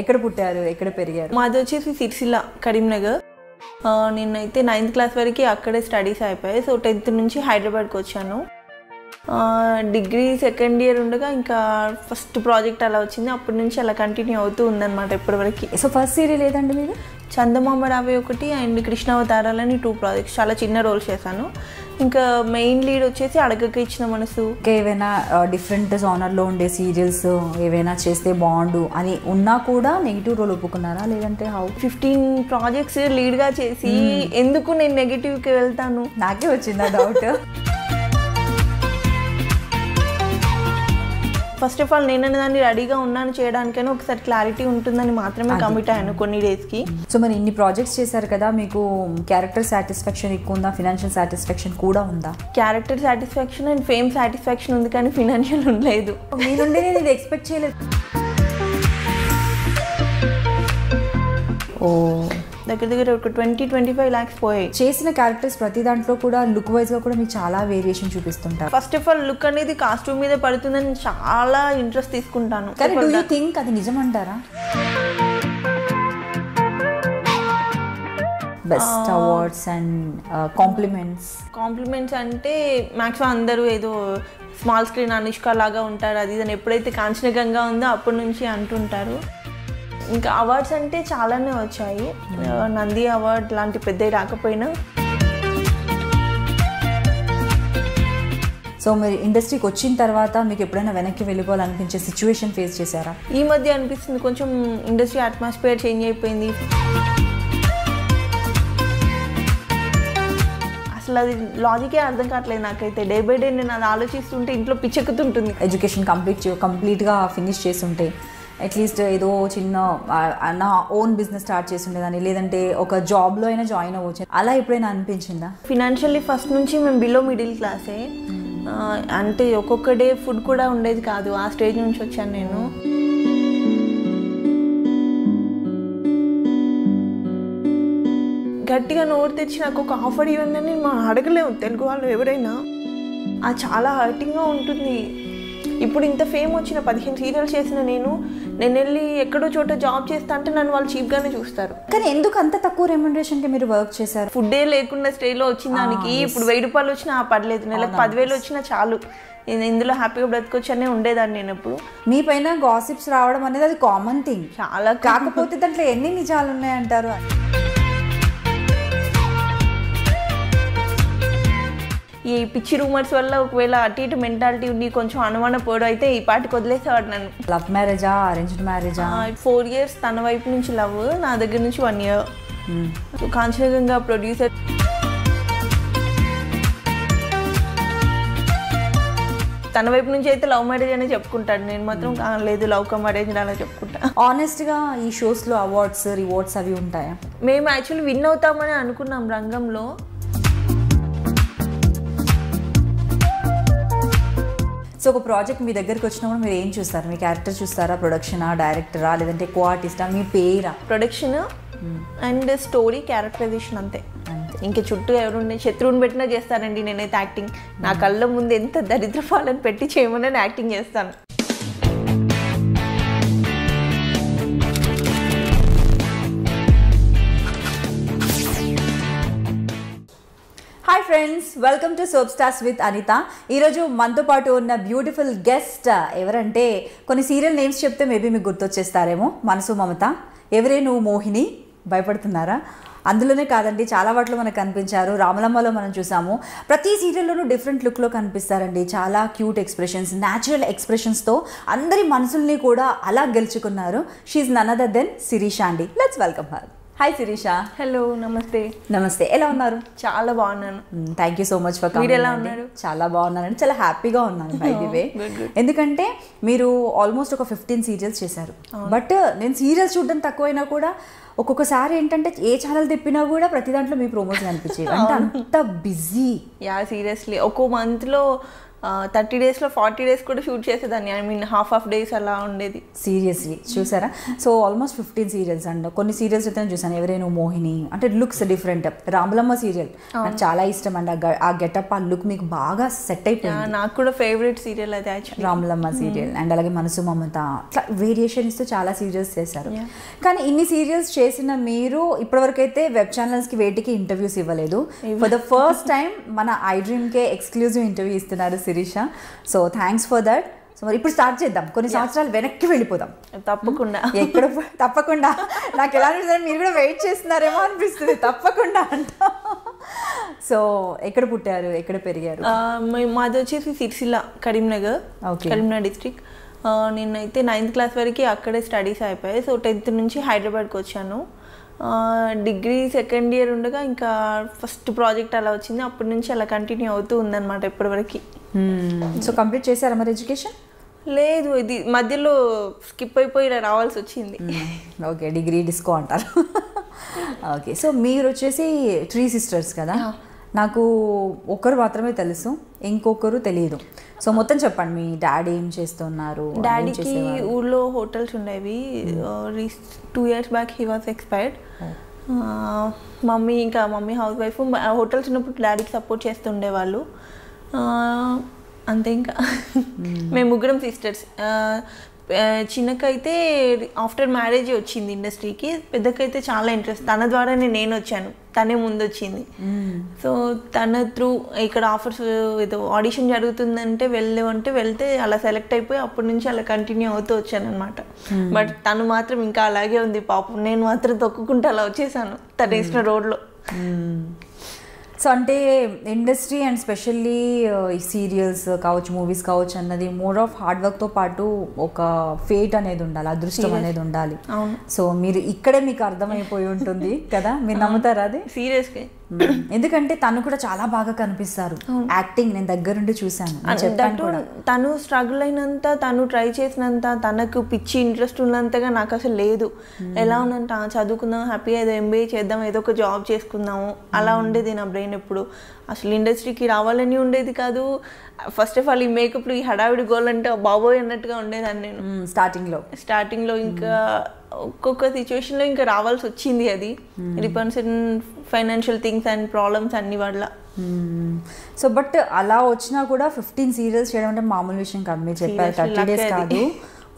ఎక్కడ పుట్టారు, ఎక్కడ పెరిగారు? మాది వచ్చేసి సిరిసిల్ల, కరీంనగర్. నేనైతే 9th క్లాస్ వరకు అక్కడే స్టడీస్ అయిపోయాయి. సో 10th నుంచి హైదరాబాద్కి వచ్చాను. డిగ్రీ సెకండ్ ఇయర్ ఉండగా ఇంకా ఫస్ట్ ప్రాజెక్ట్ అలా వచ్చింది. అప్పటి నుంచి అలా కంటిన్యూ అవుతూ ఉందన్నమాట ఇప్పటివరకు. సో ఫస్ట్ సీరియల్ ఏదండి మీది? చందమామ రావే ఒకటి అండ్ కృష్ణావతారాలని 2 ప్రాజెక్ట్స్, చాలా చిన్న రోల్స్ చేశాను. ఇంకా మెయిన్ లీడ్ వచ్చేసి అడగక ఇచ్చిన మనసు. ఏవైనా డిఫరెంట్ జోనర్లో ఉండే సీరియల్స్ ఏవైనా చేస్తే బాగుండు అని ఉన్నా కూడా నెగిటివ్ రోల్ ఒప్పుకున్నారా, లేదంటే హౌ? 15 ప్రాజెక్ట్స్ లీడ్గా చేసి ఎందుకు నేను నెగిటివ్కి వెళ్తాను? నాకే వచ్చిందా డౌట్. ఫస్ట్ ఆఫ్ ఆల్ నేను దాన్ని రెడీగా ఉన్నాను చేయడానికైనా ఒకసారి క్లారిటీ ఉంటుందని మాత్రమే కమిట్ అయ్యాను కొన్ని డేస్కి. సో మరి ఇన్ని ప్రాజెక్ట్స్ చేశారు కదా, మీకు క్యారెక్టర్ సాటిస్ఫాక్షన్ ఎక్కువ ఉందా, ఫినాన్షియల్ సాటిస్ఫాక్షన్ కూడా ఉందా? Character satisfaction and fame satisfaction ఉంది, కానీ ఫినాన్షియల్ ఉండలేదు. మీ నుండి నేను ఇది ఎక్స్పెక్ట్ చేయలేదు. ఓ, దగ్గర ఒక 20-25 lakhs పోయాయి. చేసిన క్యారెక్టర్స్ ప్రతి దాంట్లో కూడా లుక్ వైజ్గా కూడా మీకు చాలా వేరియేషన్ చూపిస్తుంటారు. ఫస్ట్ ఆఫ్ ఆల్ లుక్ అనేది కాస్ట్యూమ్ మీద పడుతుందని చాలా ఇంట్రెస్ట్ తీసుకుంటాను. కానీ డూ యూ థింక్ అది నిజమంటారా? బెస్ట్ అవార్డ్స్ అండ్ కాంప్లిమెంట్స్ అంటే మ్యాక్సిమం అందరూ ఏదో స్మాల్ స్క్రీన్ అనుష్క లాగా ఉంటారు, అది ఇదని ఎప్పుడైతే కాంచనగంగా ఉందో అప్పటి నుంచి అంటుంటారు. ఇంకా అవార్డ్స్ అంటే చాలానే వచ్చాయి. నంది అవార్డ్ లాంటి పెద్దవి రాకపోయినా. సో మీరు ఇండస్ట్రీకి వచ్చిన తర్వాత మీకు ఎప్పుడైనా వెనక్కి వెళ్ళిపోవాలనిపించే సిచ్యువేషన్ ఫేస్ చేశారా? ఈ మధ్య అనిపిస్తుంది, కొంచెం ఇండస్ట్రీ అట్మాస్ఫియర్ చేంజ్ అయిపోయింది. అసలు అది లాజికే అర్థం కావట్లేదు నాకైతే. డే బై డే నేను అది ఆలోచిస్తుంటే ఇంట్లో పిచ్చెక్కుతుంటుంది. ఎడ్యుకేషన్ కంప్లీట్గా ఫినిష్ చేస్తుంటే అట్లీస్ట్ ఏదో చిన్న నా ఓన్ బిజినెస్ స్టార్ట్ చేసి ఉండేదాన్ని, లేదంటే ఒక జాబ్లో అయినా జాయిన్ అవ్వచ్చు, అలా ఎప్పుడైనా అనిపించిందా? ఫినాన్షియల్లీ ఫస్ట్ నుంచి మేము బిలో మిడిల్ క్లాసే. అంటే ఒక్కొక్క డే ఫుడ్ కూడా ఉండేది కాదు. ఆ స్టేజ్ నుంచి వచ్చాను నేను. గట్టిగా నోరు తెచ్చి నాకు ఒక ఆఫర్ ఇవ్వండి మనం అడగలేము తెలుగు వాళ్ళు ఎవరైనా. అది చాలా హర్టింగ్గా ఉంటుంది. ఇప్పుడు ఇంత ఫేమ్ వచ్చిన 15 సీరియల్స్ చేసిన నేను వెళ్ళి ఎక్కడో చోట జాబ్ చేస్తా అంటే నన్ను వాళ్ళు చీప్గానే చూస్తారు. కానీ ఎందుకు అంత తక్కువ రెమ్యునరేషన్కి మీరు వర్క్ చేశారు? ఫుడ్డే లేకుండా స్టేలో వచ్చిన దానికి ఇప్పుడు 1000 రూపాయలు వచ్చినా పర్లేదు, నెలకు 10,000 వచ్చినా చాలు, నేను ఇందులో హ్యాపీగా బ్రతకొచ్చనే ఉండేదాన్ని నేను ఎప్పుడు. మీ పైన గాసిప్స్ రావడం అనేది అది కామన్ థింగ్ చాలా. కాకపోతే దాంట్లో ఎన్ని నిజాలు ఉన్నాయంటారు? ఈ పిచ్చి రూమర్స్ వల్ల ఒకవేళ అటు ఇటు మెంటాలిటీ ఉండి కొంచెం అనుమాన పోవడం అయితే ఈ పాటికి వదిలేసేవాడు నన్ను. లవ్ మ్యారేజా, అరేంజ్డ్ మ్యారేజా? 4 years తన వైపు నుంచి లవ్, నా దగ్గర నుంచి 1 year. సో కాంచనగంగా ప్రొడ్యూసర్ తన వైపు నుంచి అయితే లవ్ మ్యారేజ్ అనే చెప్పుకుంటాడు, నేను మాత్రం లేదు లవ్ కమ్ అరేంజ్ అలా చెప్పుకుంటా. ఆనెస్ట్గా ఈ షోస్లో అవార్డ్స్ రివార్డ్స్ అవి ఉంటాయా? మేము యాక్చువల్లీ విన్ అవుతామని అనుకున్నాం రంగంలో. సో ఒక ప్రాజెక్ట్ మీ దగ్గరికి వచ్చినప్పుడు మీరు ఏం చూస్తారు? మీ క్యారెక్టర్ చూస్తారా, ప్రొడక్షనా, డైరెక్టరా, లేదంటే కో ఆర్టిస్టా, మీ పేరా? ప్రొడక్షన్ అండ్ స్టోరీ, క్యారెక్టరైజేషన్ అంతే. ఇంకా చుట్టూ ఎవరుండే శత్రువుని పెట్టినా చేస్తానండి నేనైతే యాక్టింగ్. నా కళ్ళ ముందు ఎంత దరిద్రపాలను పెట్టి చేయమని యాక్టింగ్ చేస్తాను. Hi friends, welcome to soap stars with Anitha. ఈరోజు మనతో పాటు ఉన్న బ్యూటిఫుల్ గెస్ట్ ఎవరంటే, కొన్ని సీరియల్ నేమ్స్ చెప్తే మేబీ మీకు గుర్తొచ్చేస్తారేమో. మనసు మమత, ఎవరే నువ్వు మోహిని, భయపడుతున్నారా? అందులోనే కాదండి, చాలా వాటిలో మనకు కనిపించారు. రామలమ్మలో మనం చూసాము. ప్రతి సీరియల్లోనూ డిఫరెంట్ లుక్లో కనిపిస్తారండి. చాలా క్యూట్ ఎక్స్ప్రెషన్స్, న్యాచురల్ ఎక్స్ప్రెషన్స్తో అందరి మనసుల్ని కూడా అలా గెలుచుకున్నారు. She's none other than Sirisha అండి. Let's welcome her. Hi Sirisha. Hello, నమస్తే. నమస్తే, ఎలా ఉన్నారు? చాలా బాగున్నాను. Thank you so much for coming. మీరు ఎలా ఉన్నారు? చాలా బాగున్నానండి, చాలా హ్యాపీగా ఉన్నాను బై ది వే. ఎందుకంటే మీరు ఆల్మోస్ట్ ఒక 15 సీరియల్స్ చేశారు. బట్ నేను సీరియల్స్ చూడడం తక్కువైనా కూడా ఒక్కొక్కసారి ఏంటంటే ఏ ఛానల్ తిప్పినా కూడా ప్రతి దాంట్లో మీ ప్రోమోషన్ అనిపించేవి. అంటే అంత బిజీ. యా, సీరియస్లీ ఒక్కో మంత్లో 30 daysలో 40 days కూడా షూట్ చేసేదాన్ని. ఐ మీన్ హాఫ్ డేస్ అలా ఉండేది. సీరియస్లీ చూసారా? సో ఆల్మోస్ట్ 15 సీరియల్స్ అండ్ కొన్ని సీరియల్స్ అయితే చూసాను. ఎవరైనా మోహిని అంటే లుక్స్ డిఫరెంట్. రాములమ్మ సీరియల్ నాకు చాలా ఇష్టం అండి. ఆ గెటప్ ఆ లుక్ మీకు బాగా సెట్ అయిపోయింది. నాకు కూడా ఫేవరెట్ సీరియల్ అది యాక్చువల్లీ రాములమ్మ సీరియల్. అండ్ అలాగే మనసు మమత అట్లా వేరియేషన్ ఇస్తూ చాలా సీరియల్స్ చేశారు. కానీ ఇన్ని సీరియల్స్ చేసిన మీరు ఇప్పటివరకు అయితే వెబ్ ఛానల్స్కి వేటికి ఇంటర్వ్యూస్ ఇవ్వలేదు. ఫర్ ద ఫస్ట్ టైం మన iDreamకే ఎక్స్క్లూజివ్ ఇంటర్వ్యూ ఇస్తున్నారు Shirisha. So thanks for that. So మరి ఇప్పుడు స్టార్ట్ చేద్దాం. కొన్ని సంవత్సరాలు వెనక్కి వెళ్ళిపోదాం. తప్పకుండా తప్పకుండా నాకు ఎలా అనిపిస్తుంది, మీరు కూడా వెయిట్ చేస్తున్నారేమో అనిపిస్తుంది. తప్పకుండా అంట. సో ఎక్కడ పుట్టారు, ఎక్కడ పెరిగారు? మాది వచ్చేసి సిరిసిల్ల, కరీంనగర్ డిస్ట్రిక్ట్. నేనైతే 9th క్లాస్ వరకు అక్కడే స్టడీస్ అయిపోయాయి. సో 10th నుంచి హైదరాబాద్కి వచ్చాను. డిగ్రీ సెకండ్ ఇయర్ ఉండగా ఇంకా ఫస్ట్ ప్రాజెక్ట్ అలా వచ్చింది. అప్పటి నుంచి అలా కంటిన్యూ అవుతూ ఉందన్నమాట ఇప్పటివరకు. సో కంప్లీట్ చేశారా మరి ఎడ్యుకేషన్? లేదు, ఇది మధ్యలో స్కిప్ అయిపోయి రావాల్సి వచ్చింది. ఓకే, డిగ్రీ డిస్కో అంటారు. ఓకే, సో మీరు వచ్చేసి 3 sisters కదా? నాకు ఒకరు మాత్రమే తెలుసు, ఇంకొకరు తెలియదు. సో మొత్తం చెప్పండి, మీ డాడీ ఏం చేస్తున్నారు? డాడీకి ఊళ్ళో హోటల్స్ ఉండేవి. 2 years back he was expired. Mummy house wife. Hotels ఉన్నప్పుడు డాడీకి సపోర్ట్ చేస్తుండేవాళ్ళు. అంతే. ఇంకా మేము 3 sisters. చిన్నకైతే ఆఫ్టర్ మ్యారేజ్ వచ్చింది ఇండస్ట్రీకి. పెద్దకైతే చాలా ఇంట్రెస్ట్. తన ద్వారానే నేను వచ్చాను, తనే ముందు వచ్చింది. సో తన త్రూ ఇక్కడ ఆఫర్స్ ఏదో ఆడిషన్ జరుగుతుందంటే వెళ్తే అలా సెలెక్ట్ అయిపోయి అప్పటి నుంచి అలా కంటిన్యూ అవుతూ వచ్చాను అనమాట. బట్ తను మాత్రం ఇంకా అలాగే ఉంది పాపం. నేను మాత్రం తొక్కుకుంటూ అలా వచ్చేసాను తన ఇచ్చిన రోడ్లో. సో అంటే ఇండస్ట్రీ అండ్ స్పెషల్లీ ఈ సీరియల్స్ కావచ్చు, మూవీస్ కావచ్చు అన్నది మోర్ ఆఫ్ హార్డ్ వర్క్తో పాటు ఒక ఫేట్ అనేది ఉండాలి, అదృష్టం అనేది ఉండాలి. సో మీరు ఇక్కడే మీకు అర్థమైపోయి ఉంటుంది కదా? మీరు నమ్ముతారా అది? సీరియస్గా. ఎందుకంటే తను కూడా చాలా బాగా కనిపిస్తారు. యాక్టింగ్ నేను దగ్గరుండి చూసాను. తను స్ట్రగుల్ అయినంత, తను ట్రై చేసినంత, తనకు పిచ్చి ఇంట్రెస్ట్ ఉన్నంతగా నాకు అసలు లేదు. ఎలా ఉన్నంత చదువుకుందాం, హ్యాపీగా ఏదో MBA చేద్దాం, ఏదో ఒక జాబ్ చేసుకుందాము అలా ఉండేది నా బ్రెయిన్ ఎప్పుడు. అసలు ఇండస్ట్రీకి రావాలని ఉండేది కాదు. ఫస్ట్ ఆఫ్ ఆల్ ఈ మేకప్లు, ఈ హడావిడి గోల్ అంటే బాబోయ్ అన్నట్టుగా ఉండేదాన్ని నేను స్టార్టింగ్లో. ఇంకా ఒక్కొక్క సిచ్యువేషన్లో ఇంకా రావాల్సి వచ్చింది. అది depends in financial things and problems అన్ని వల్ల. సో బట్ అలా వచ్చినా కూడా 15 సీరియల్స్ చేయడం అంటే మామూలు విషయం కాదు. మీరు చెప్పారు 30 days కాదు,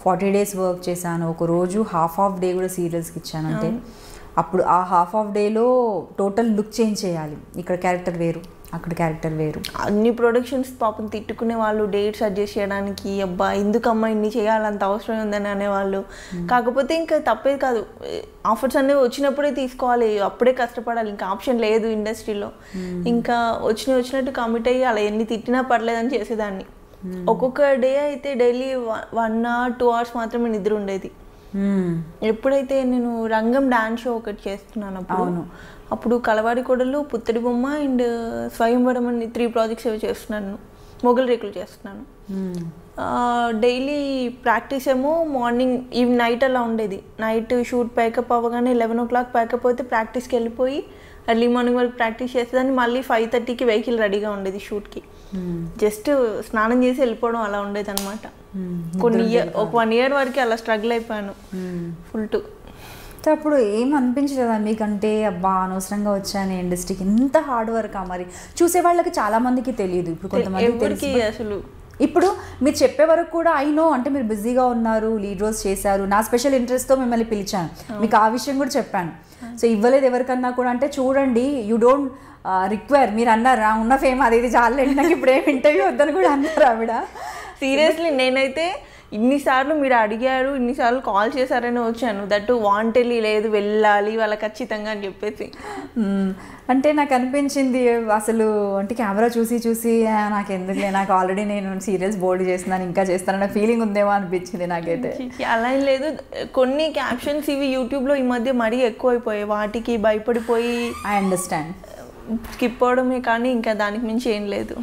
40 days వర్క్ చేశాను. ఒక రోజు హాఫ్ డే కూడా సీరియల్స్కి ఇచ్చాను. అంటే అప్పుడు ఆ హాఫ్ డేలో టోటల్ లుక్ చేంజ్ చేయాలి. ఇక్కడ క్యారెక్టర్ వేరు, అక్కడ క్యారెక్టర్ వేరు. అన్ని ప్రొడక్షన్స్ పాపం తిట్టుకునే వాళ్ళు, డేట్స్ అడ్జస్ట్ చేయడానికి. అబ్బా ఎందుకమ్మా ఇన్ని చేయాలంత అవసరం ఉందని అనేవాళ్ళు. కాకపోతే ఇంకా తప్పేది కాదు. ఆఫర్స్ అనేవి వచ్చినప్పుడే తీసుకోవాలి, అప్పుడే కష్టపడాలి. ఇంకా ఆప్షన్ లేదు ఇండస్ట్రీలో. ఇంకా వచ్చినట్టు కమిట్ అయ్యి అలా ఎన్ని తిట్టినా పర్లేదని చేసేదాన్ని. ఒక్కొక్క డే అయితే డైలీ 1 or 2 hours మాత్రమే నిద్ర ఉండేది. ఎప్పుడైతే నేను రంగం డాన్స్ షో ఒకటి చేస్తున్నాను అప్పుడు కలవారి కొడలు, పుత్తడి బొమ్మ అండ్ స్వయంవరం అని 3 projects చేస్తున్నాను. మొగల్ రేకులు చేస్తున్నాను. డైలీ ప్రాక్టీస్ ఏమో మార్నింగ్ నైట్ అలా ఉండేది. నైట్ షూట్ ప్యాకప్ అవ్వగానే 11 o'clock ప్యాకప్ అయితే ప్రాక్టీస్కి వెళ్ళిపోయి ఎర్లీ మార్నింగ్ వరకు ప్రాక్టీస్ చేసేదాన్ని. మళ్ళీ 5:30కి వెహికల్ రెడీగా ఉండేది షూట్కి. జస్ట్ స్నానం చేసి వెళ్ళిపోవడం అలా ఉండేది అనమాట. ఒక 1 year వరకు అలా స్ట్రగుల్ అయిపోయాను ఫుల్ టు. అప్పుడు ఏం అనిపించలేదా మీకంటే, అబ్బా అనవసరంగా వచ్చాను ఇండస్ట్రీకి, ఇంత హార్డ్ వర్క్? మరి చూసే వాళ్ళకి చాలా మందికి తెలియదు. ఇప్పుడు కొంతమంది అసలు ఇప్పుడు మీరు చెప్పే వరకు కూడా నో అంటే మీరు బిజీగా ఉన్నారు, లీడ్ రోల్స్ చేశారు, నా స్పెషల్ ఇంట్రెస్ట్తో మిమ్మల్ని పిలిచాను, మీకు ఆ విషయం కూడా చెప్పాను. సో ఇవ్వలేదు ఎవరికన్నా కూడా అంటే చూడండి, యూ డోంట్ రిక్వైర్. మీరు అన్నారు ఉన్న ఫేమ్ అది ఇది చాలా నాకు ఇప్పుడు ఏమి ఇంటర్వ్యూ వద్దని కూడా అన్నారు ఆవిడ. సీరియస్లీ నేనైతే ఇన్నిసార్లు మీరు అడిగారు, ఇన్నిసార్లు కాల్ చేశారని వచ్చాను. దట్టు వాంటెల్లీ లేదు, వెళ్ళాలి వాళ్ళ ఖచ్చితంగా అని చెప్పేసి. అంటే నాకు అనిపించింది అసలు అంటే కెమెరా చూసి నాకు ఎందుకులే, నాకు ఆల్రెడీ నేను సీరియల్స్ బోర్డు చేస్తున్నాను, ఇంకా చేస్తానన్న ఫీలింగ్ ఉందేమో అనిపించింది నాకైతే. అలా ఏం లేదు. కొన్ని క్యాప్షన్స్ ఇవి యూట్యూబ్లో ఈ మధ్య మరీ ఎక్కువైపోయాయి, వాటికి భయపడిపోయి ఐ అండర్స్టాండ్ స్కిప్ అవడమే కానీ ఇంకా దానికి మించి ఏం లేదు.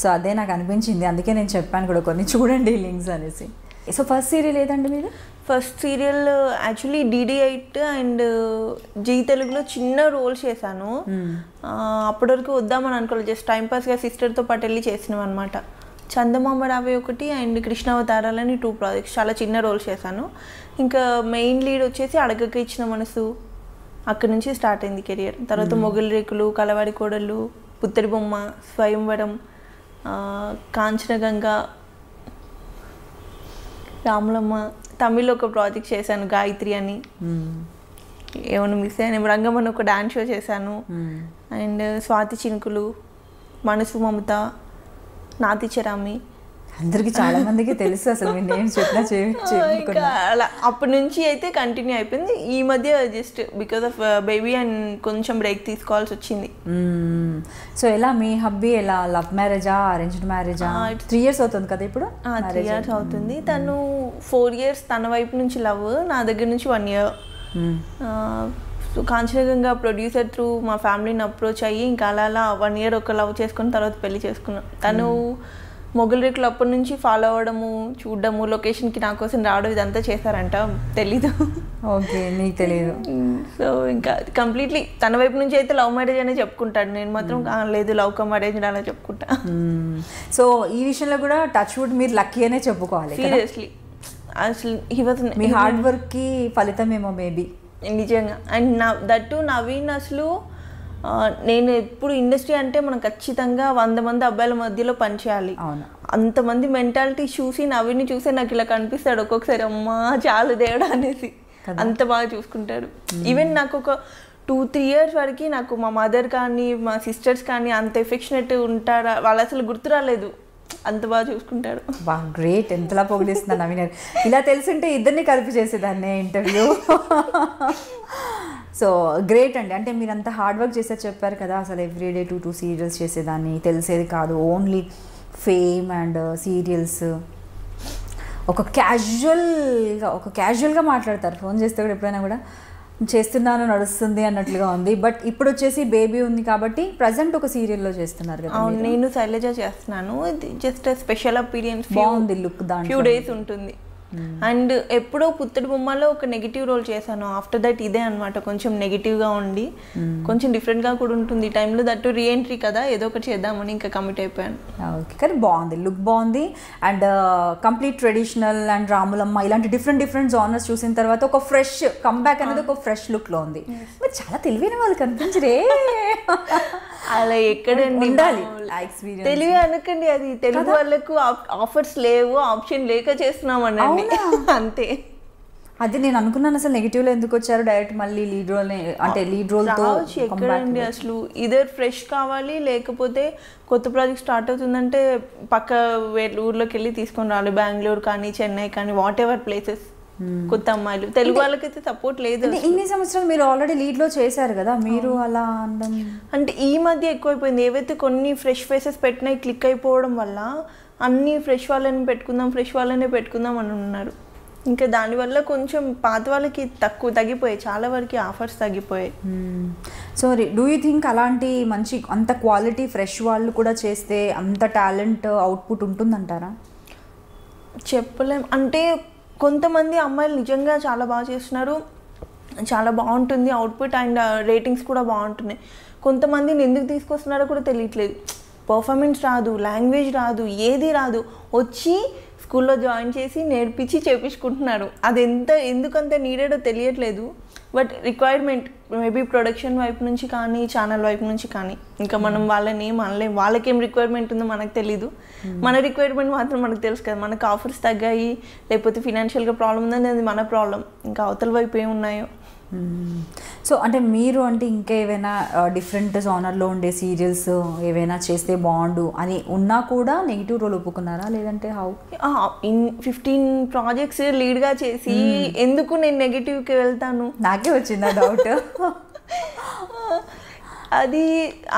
సో అదే నాకు అనిపించింది, అందుకే నేను చెప్పాను కూడా కొన్ని చూడండి లింక్స్ అనేసి. సో ఫస్ట్ సీరియల్ ఏదండి మీది? First serial actually DD8 and Zee తెలుగులో చిన్న రోల్ చేశాను. అప్పటి వరకు వద్దామని అనుకోలేదు, జస్ట్ టైంపాస్గా సిస్టర్తో పాటు వెళ్ళి చేసినాం అనమాట. చందమామ రావే ఒకటి అండ్ కృష్ణావతారాలని 2 ప్రాజెక్ట్స్, చాలా చిన్న రోల్ చేశాను. ఇంకా మెయిన్ లీడ్ వచ్చేసి అడగక ఇచ్చిన మనసు, అక్కడి నుంచి స్టార్ట్ అయింది కెరియర్. తర్వాత మొగలి రేకులు, కలవాడి కోడళ్ళు, పుత్తడి బొమ్మ, స్వయంవరం, కాంచనగంగ, రాములమ్మ, తమిళ్లో ఒక ప్రాజెక్ట్ చేశాను గాయత్రి అని. ఏమైనా మిస్ అయ్యాను, రంగమని ఒక డాన్స్ షో చేశాను. అండ్ స్వాతి చినుకులు, మనసు మమత, నాతి చరామి, అందరికి చాలా మందికి తెలుసు అసలు మీ నేమ్స్ చెప్పినా అలా అప్పటి నుంచి అయితే కంటిన్యూ అయిపోయింది. ఈ మధ్య just because of baby and కొంచెం బ్రేక్ తీసుకోవాల్సి వచ్చింది. సో ఎలా మీ హబ్బీ ఎలా, లవ్ మ్యారేజా అరేంజ్డ్ మ్యారేజా? 3 years అవుతుంది కదా ఇప్పుడు? 3 years అవుతుంది. తను 4 years తన వైపు నుంచి లవ్, నా దగ్గర నుంచి 1 year. కాంచనగంగా ప్రొడ్యూసర్ త్రూ మా ఫ్యామిలీని అప్రోచ్ అయ్యి ఇంకా అలా 1 year ఒక లవ్ చేసుకుని తర్వాత పెళ్లి చేసుకున్నాం. తను మొగలి రేకులు అప్పటి నుంచి ఫాలో అవ్వడము, చూడడము, లొకేషన్కి నా కోసం రావడం ఇదంతా చేశారంట. తెలీదు. ఓకే, నీకు తెలియదు. సో ఇంకా కంప్లీట్లీ తన వైపు నుంచి అయితే లవ్ మ్యారేజ్ అనే చెప్పుకుంటాడు, నేను మాత్రం లేదు లవ్ కమ్ మ్యారేజ్ అలా చెప్పుకుంటా. సో ఈ విషయంలో కూడా టచ్ వుడ్ మీరు లక్కీ అనే చెప్పుకోవాలి. సీరియస్లీ అసలు మీ హార్డ్ వర్క్కి ఫలితం ఏమో మేబీ. నిజంగా. అండ్ దట్టు నవీన్ అసలు నేను ఎప్పుడు ఇండస్ట్రీ అంటే మనం ఖచ్చితంగా 100 మంది అబ్బాయిల మధ్యలో పనిచేయాలి. అంతమంది మెంటాలిటీ చూసి నవీన్ని చూసి నాకు ఇలా కనిపిస్తాడు ఒక్కొక్కసారి, అమ్మా చాలు దేవుడా అనేసి. అంత బాగా చూసుకుంటాడు. ఈవెన్ నాకు ఒక 2-3 years వరకు నాకు మా మదర్ కానీ మా సిస్టర్స్ కానీ అంత ఎఫెక్షనేట్ ఉంటారా, వాళ్ళు అసలు గుర్తు రాలేదు, అంత బాగా చూసుకుంటాడు. బా గ్రేట్, ఎంతలా పొగిడిస్తున్నా నవీన్. ఇలా తెలుసుంటే ఇద్దరిని కలిపి చేసేదాన్ని ఇంటర్వ్యూ. సో గ్రేట్ అండి. అంటే మీరు అంత హార్డ్ వర్క్ చేసేది చెప్పారు కదా, అసలు ఎవ్రీడే 2 సీరియల్స్ చేసేదాన్ని, తెలిసేది కాదు, ఓన్లీ ఫేమ్ అండ్ సీరియల్స్. ఒక క్యాజువల్గా మాట్లాడతారు, ఫోన్ చేస్తే కూడా ఎప్పుడైనా కూడా చేస్తున్నాను నడుస్తుంది అన్నట్లుగా ఉంది. బట్ ఇప్పుడు వచ్చేసి బేబీ ఉంది కాబట్టి ప్రజెంట్ ఒక సీరియల్లో చేస్తున్నారు కదా. నేను శైలజ చేస్తున్నాను, జస్ట్ స్పెషల్ అపీరియన్స్, బాగుంది లుక్, దాంట్లో ఫ్యూ డేస్ ఉంటుంది. అండ్ ఎప్పుడో పుత్తడి బొమ్మలో ఒక నెగిటివ్ రోల్ చేశాను, ఆఫ్టర్ దట్ ఇదే అనమాట, కొంచెం నెగిటివ్గా ఉండి కొంచెం డిఫరెంట్గా కూడా ఉంటుంది ఈ టైంలో. దట్టు రీఎంట్రీ కదా, ఏదో ఒకటి చేద్దామని ఇంకా కమిట్ అయిపోయాను. ఓకే, కానీ బాగుంది, లుక్ బాగుంది. And complete traditional and Ramulamma ఇలాంటి డిఫరెంట్ జానర్స్ చూసిన తర్వాత ఒక ఫ్రెష్ కంబ్యాక్ అనేది ఒక ఫ్రెష్ లుక్లో ఉంది. మీరు చాలా తెలివైన వాళ్ళు కనిపించరే. అలా ఎక్కడండి ఉండాలి తెలివి అనకండి, అది తెలుగు వాళ్ళకు ఆఫర్స్ లేవు, ఆప్షన్ లేక చేస్తున్నామనండి అంతే. అది నేను అనుకున్నాను, అసలు నెగిటివ్లో ఎందుకు వచ్చారు, డైరెక్ట్ మళ్ళీ లీడ్ రోల్, అంటే లీడ్ రోల్తో ఎక్కడండి అసలు. ఇదర్ ఫ్రెష్ కావాలి, లేకపోతే కొత్త ప్రాజెక్ట్ స్టార్ట్ అవుతుందంటే పక్క ఊర్లోకి వెళ్ళి తీసుకొని రావాలి, బెంగళూరు కానీ చెన్నై కానీ వాట్ ఎవర్ ప్లేసెస్. కొత్త అమ్మాయిలు తెలుగు వాళ్ళకైతే సపోర్ట్ లేదు. ఇన్ని సంవత్సరాలు మీరు ఆల్రెడీ లీడ్లో చేశారు కదా, మీరు అలా అంటే ఈ మధ్య ఎక్కువైపోయింది. ఏవైతే కొన్ని ఫ్రెష్ ఫేసెస్ పెట్టినాయి క్లిక్ అయిపోవడం వల్ల అన్ని ఫ్రెష్ వాళ్ళని పెట్టుకుందాం అని ఉన్నారు. ఇంకా దానివల్ల కొంచెం పాత వాళ్ళకి తగ్గిపోయాయి, చాలా వరకు ఆఫర్స్ తగ్గిపోయాయి. సో డూ యూ థింక్ అలాంటి మంచి అంత క్వాలిటీ ఫ్రెష్ వాళ్ళు కూడా చేస్తే అంత టాలెంట్ అవుట్పుట్ ఉంటుందంటారా? చెప్పలేం. అంటే కొంతమంది అమ్మాయిలు నిజంగా చాలా బాగా చేస్తున్నారు, చాలా బాగుంటుంది అవుట్పుట్ అండ్ రేటింగ్స్ కూడా బాగుంటున్నాయి. కొంతమందిని ఎందుకు తీసుకొస్తున్నారో కూడా తెలియట్లేదు, పర్ఫార్మెన్స్ రాదు, లాంగ్వేజ్ రాదు, ఏది రాదు, వచ్చి స్కూల్లో జాయిన్ చేసి నేర్పించి చేపించుకుంటున్నారు. అది ఎందుకంత నీడెడో తెలియట్లేదు. బట్ రిక్వైర్మెంట్ మేబీ ప్రొడక్షన్ వైపు నుంచి కానీ ఛానల్ వైపు నుంచి కానీ, ఇంకా మనం వాళ్ళని ఏం అనలేం, వాళ్ళకేం రిక్వైర్మెంట్ ఉందో మనకు తెలీదు. మన రిక్వైర్మెంట్ మాత్రం మనకు తెలుసు కదా, మనకు ఆఫర్స్ తగ్గాయి లేకపోతే ఫినాన్షియల్గా ప్రాబ్లం ఉందని అది మన ప్రాబ్లం, ఇంకా అవతల వైపు ఏమున్నాయో. సో అంటే మీరు అంటే ఇంకా ఏవైనా డిఫరెంట్ జానర్లో ఉండే సీరియల్స్ ఏవైనా చేస్తే బాగుండు అని ఉన్నా కూడా నెగిటివ్ రోల్ ఒప్పుకున్నారా, లేదంటే హౌ? 15 ప్రాజెక్ట్స్ లీడ్గా చేసి ఎందుకు నేను నెగిటివ్కి వెళ్తాను, నాకే వచ్చిందా డౌట్. అది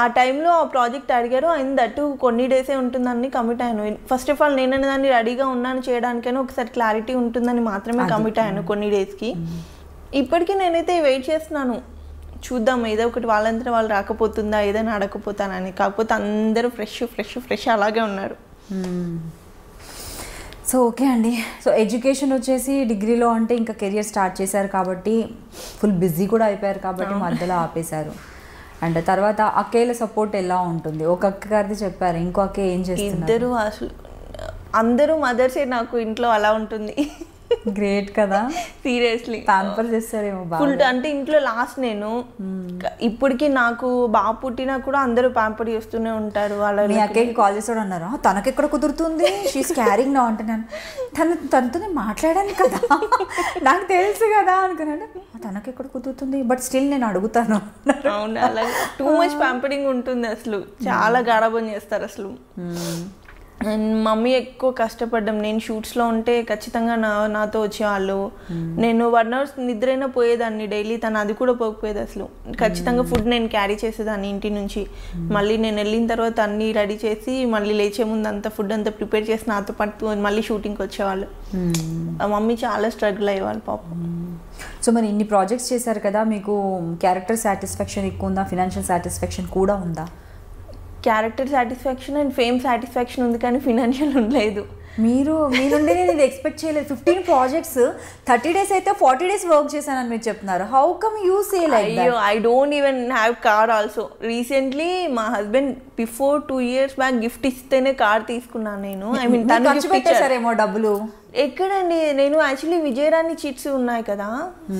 ఆ టైంలో ఆ ప్రాజెక్ట్ అడిగారు, ఆయన దట్టు కొన్ని డేసే ఉంటుందని కమిట్ అయ్యాను. ఫస్ట్ ఆఫ్ ఆల్ నేను దాన్ని రెడీగా ఉన్నాను చేయడానికైనా ఒకసారి క్లారిటీ ఉంటుందని మాత్రమే కమిట్ అయ్యాను కొన్ని డేస్కి. ఇప్పటికీ నేనైతే వెయిట్ చేస్తున్నాను, చూద్దాం ఏదో ఒకటి వాళ్ళంతా వాళ్ళు రాకపోతుందా, ఏదైనా అడగకపోతానని. కాకపోతే అందరూ ఫ్రెష్ అలాగే ఉన్నారు. సో ఓకే అండి. సో ఎడ్యుకేషన్ వచ్చేసి డిగ్రీలో అంటే ఇంకా కెరియర్ స్టార్ట్ చేశారు కాబట్టి ఫుల్ బిజీ కూడా అయిపోయారు కాబట్టి మధ్యలో ఆపేశారు. అండ్ తర్వాత అక్కేల సపోర్ట్ ఎలా ఉంటుంది? ఒక అక్క గారిది చెప్పారు, ఇంకో అక్క ఏం చేస్తున్నారు? ఇద్దరు అసలు అందరూ మదర్సే నాకు ఇంట్లో అలా ఉంటుంది. గ్రేట్ కదా, సీరియస్లీ ప్యాంపర్ చేస్తారేమో ఫుల్. అంటే ఇంట్లో లాస్ట్ నేను ఇప్పటికి నాకు బాగా పుట్టినా కూడా అందరూ ప్యాంపర్ చేస్తూనే ఉంటారు. అలా మీ అక్కకి కాల్ చేసాడు అన్నారు, తనకి ఎక్కడ కుదురుతుంది, షీస్ క్యారింగ్ నా అంటున్నాను. తనతో మాట్లాడాను కదా, నాకు తెలుసు కదా అనుకున్నాను. తనకి ఎక్కడ కుదురుతుంది, బట్ స్టిల్ నేను అడుగుతాను. అవును, అలా టూ మచ్ ప్యాంపరింగ్ ఉంటుంది అసలు, చాలా గారాబం చేస్తారు అసలు. మమ్మీ ఎక్కువ కష్టపడ్డాం. నేను షూట్స్లో ఉంటే ఖచ్చితంగా నాతో వచ్చేవాళ్ళు. నేను 1 hour నిద్రైనా పోయేదాన్ని డైలీ, తను అది కూడా పోకపోయేది అసలు. ఖచ్చితంగా ఫుడ్ నేను క్యారీ చేసేదాన్ని ఇంటి నుంచి. మళ్ళీ నేను వెళ్ళిన తర్వాత అన్నీ రెడీ చేసి మళ్ళీ లేచే ముందు అంతా ఫుడ్ అంతా ప్రిపేర్ చేసి నాతో పాటు మళ్ళీ షూటింగ్కి వచ్చేవాళ్ళు. మమ్మీ చాలా స్ట్రగుల్ అయ్యేవాళ్ళు పాపం. సో మరి ఇన్ని ప్రాజెక్ట్స్ చేశారు కదా, మీకు క్యారెక్టర్ సాటిస్ఫాక్షన్ ఎక్కువ ఉందా, ఫినాన్షియల్ సాటిస్ఫాక్షన్ కూడా ఉందా? Character satisfaction and fame satisfaction ఉంది, కానీ ఫినాన్షియల్ ఉండలేదు. మీ నుండి నేను ఇది ఎక్స్పెక్ట్ చేయలేదు. 15 ప్రాజెక్ట్స్ 30 days అయితే 40 days వర్క్ చేశానని మీరు చెప్తున్నారు. How come you say like that? I don't even have car also. రీసెంట్లీ మా husband before 2 years back gift ఇస్తేనే కార్ తీసుకున్నాను నేను. ఐ మీన్ తను ఖర్చు పెట్టేశారేమో డబ్బులు. ఎక్కడండి, నేను యాక్చువల్లీ విజయరాణి చిట్స్ ఉన్నాయి కదా,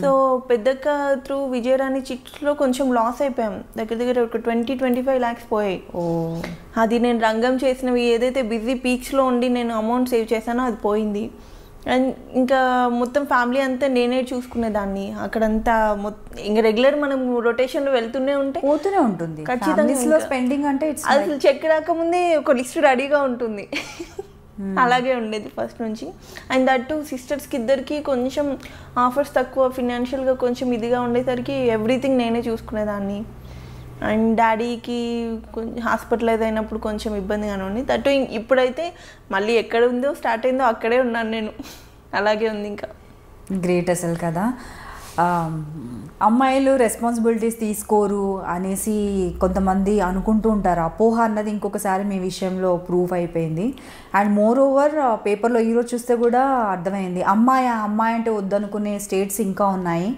సో పెద్దక్క త్రూ విజయరాణి చిట్స్లో కొంచెం లాస్ అయిపోయాం. దగ్గర ఒక 20-25 lakhs పోయాయి. అది నేను రంగం చేసినవి ఏదైతే బిజీ పీక్స్లో ఉండి నేను అమౌంట్ సేవ్ చేశానో అది పోయింది. అండ్ ఇంకా మొత్తం ఫ్యామిలీ అంతా నేనే చూసుకునేదాన్ని. అక్కడంతా ఇంకా రెగ్యులర్ మనం రొటేషన్లో వెళ్తూనే పోతూనే ఉంటుంది ఖచ్చితంగా. స్పెండింగ్ అంటే అసలు చెక్ రాకముందే ఒక లిస్ట్ రెడీగా ఉంటుంది. అలాగే ఉండేది ఫస్ట్ నుంచి. అండ్ దట్టు సిస్టర్స్కి ఇద్దరికి కొంచెం ఆఫర్స్ తక్కువ, ఫినాన్షియల్గా కొంచెం ఇదిగా ఉండేసరికి ఎవ్రీథింగ్ నేనే చూసుకునేదాన్ని. అండ్ డాడీకి కొంచెం హాస్పిటలైజ్ అయినప్పుడు కొంచెం ఇబ్బందిగానే ఉంది. దట్టు ఇప్పుడైతే మళ్ళీ ఎక్కడ ఉందో స్టార్ట్ అయిందో అక్కడే ఉన్నాను నేను. అలాగే ఉంది ఇంకా. గ్రేట్ అసలు కదా. అమ్మాయిలు రెస్పాన్సిబిలిటీస్ తీసుకోరు అనేసి కొంతమంది అనుకుంటూ ఉంటారు. అపోహ అన్నది ఇంకొకసారి మీ విషయంలో ప్రూఫ్ అయిపోయింది. అండ్ మోర్ ఓవర్ పేపర్లో ఈరోజు చూస్తే కూడా అర్థమైంది, అమ్మాయి అంటే వద్దనుకునే స్టేట్స్ ఇంకా ఉన్నాయి.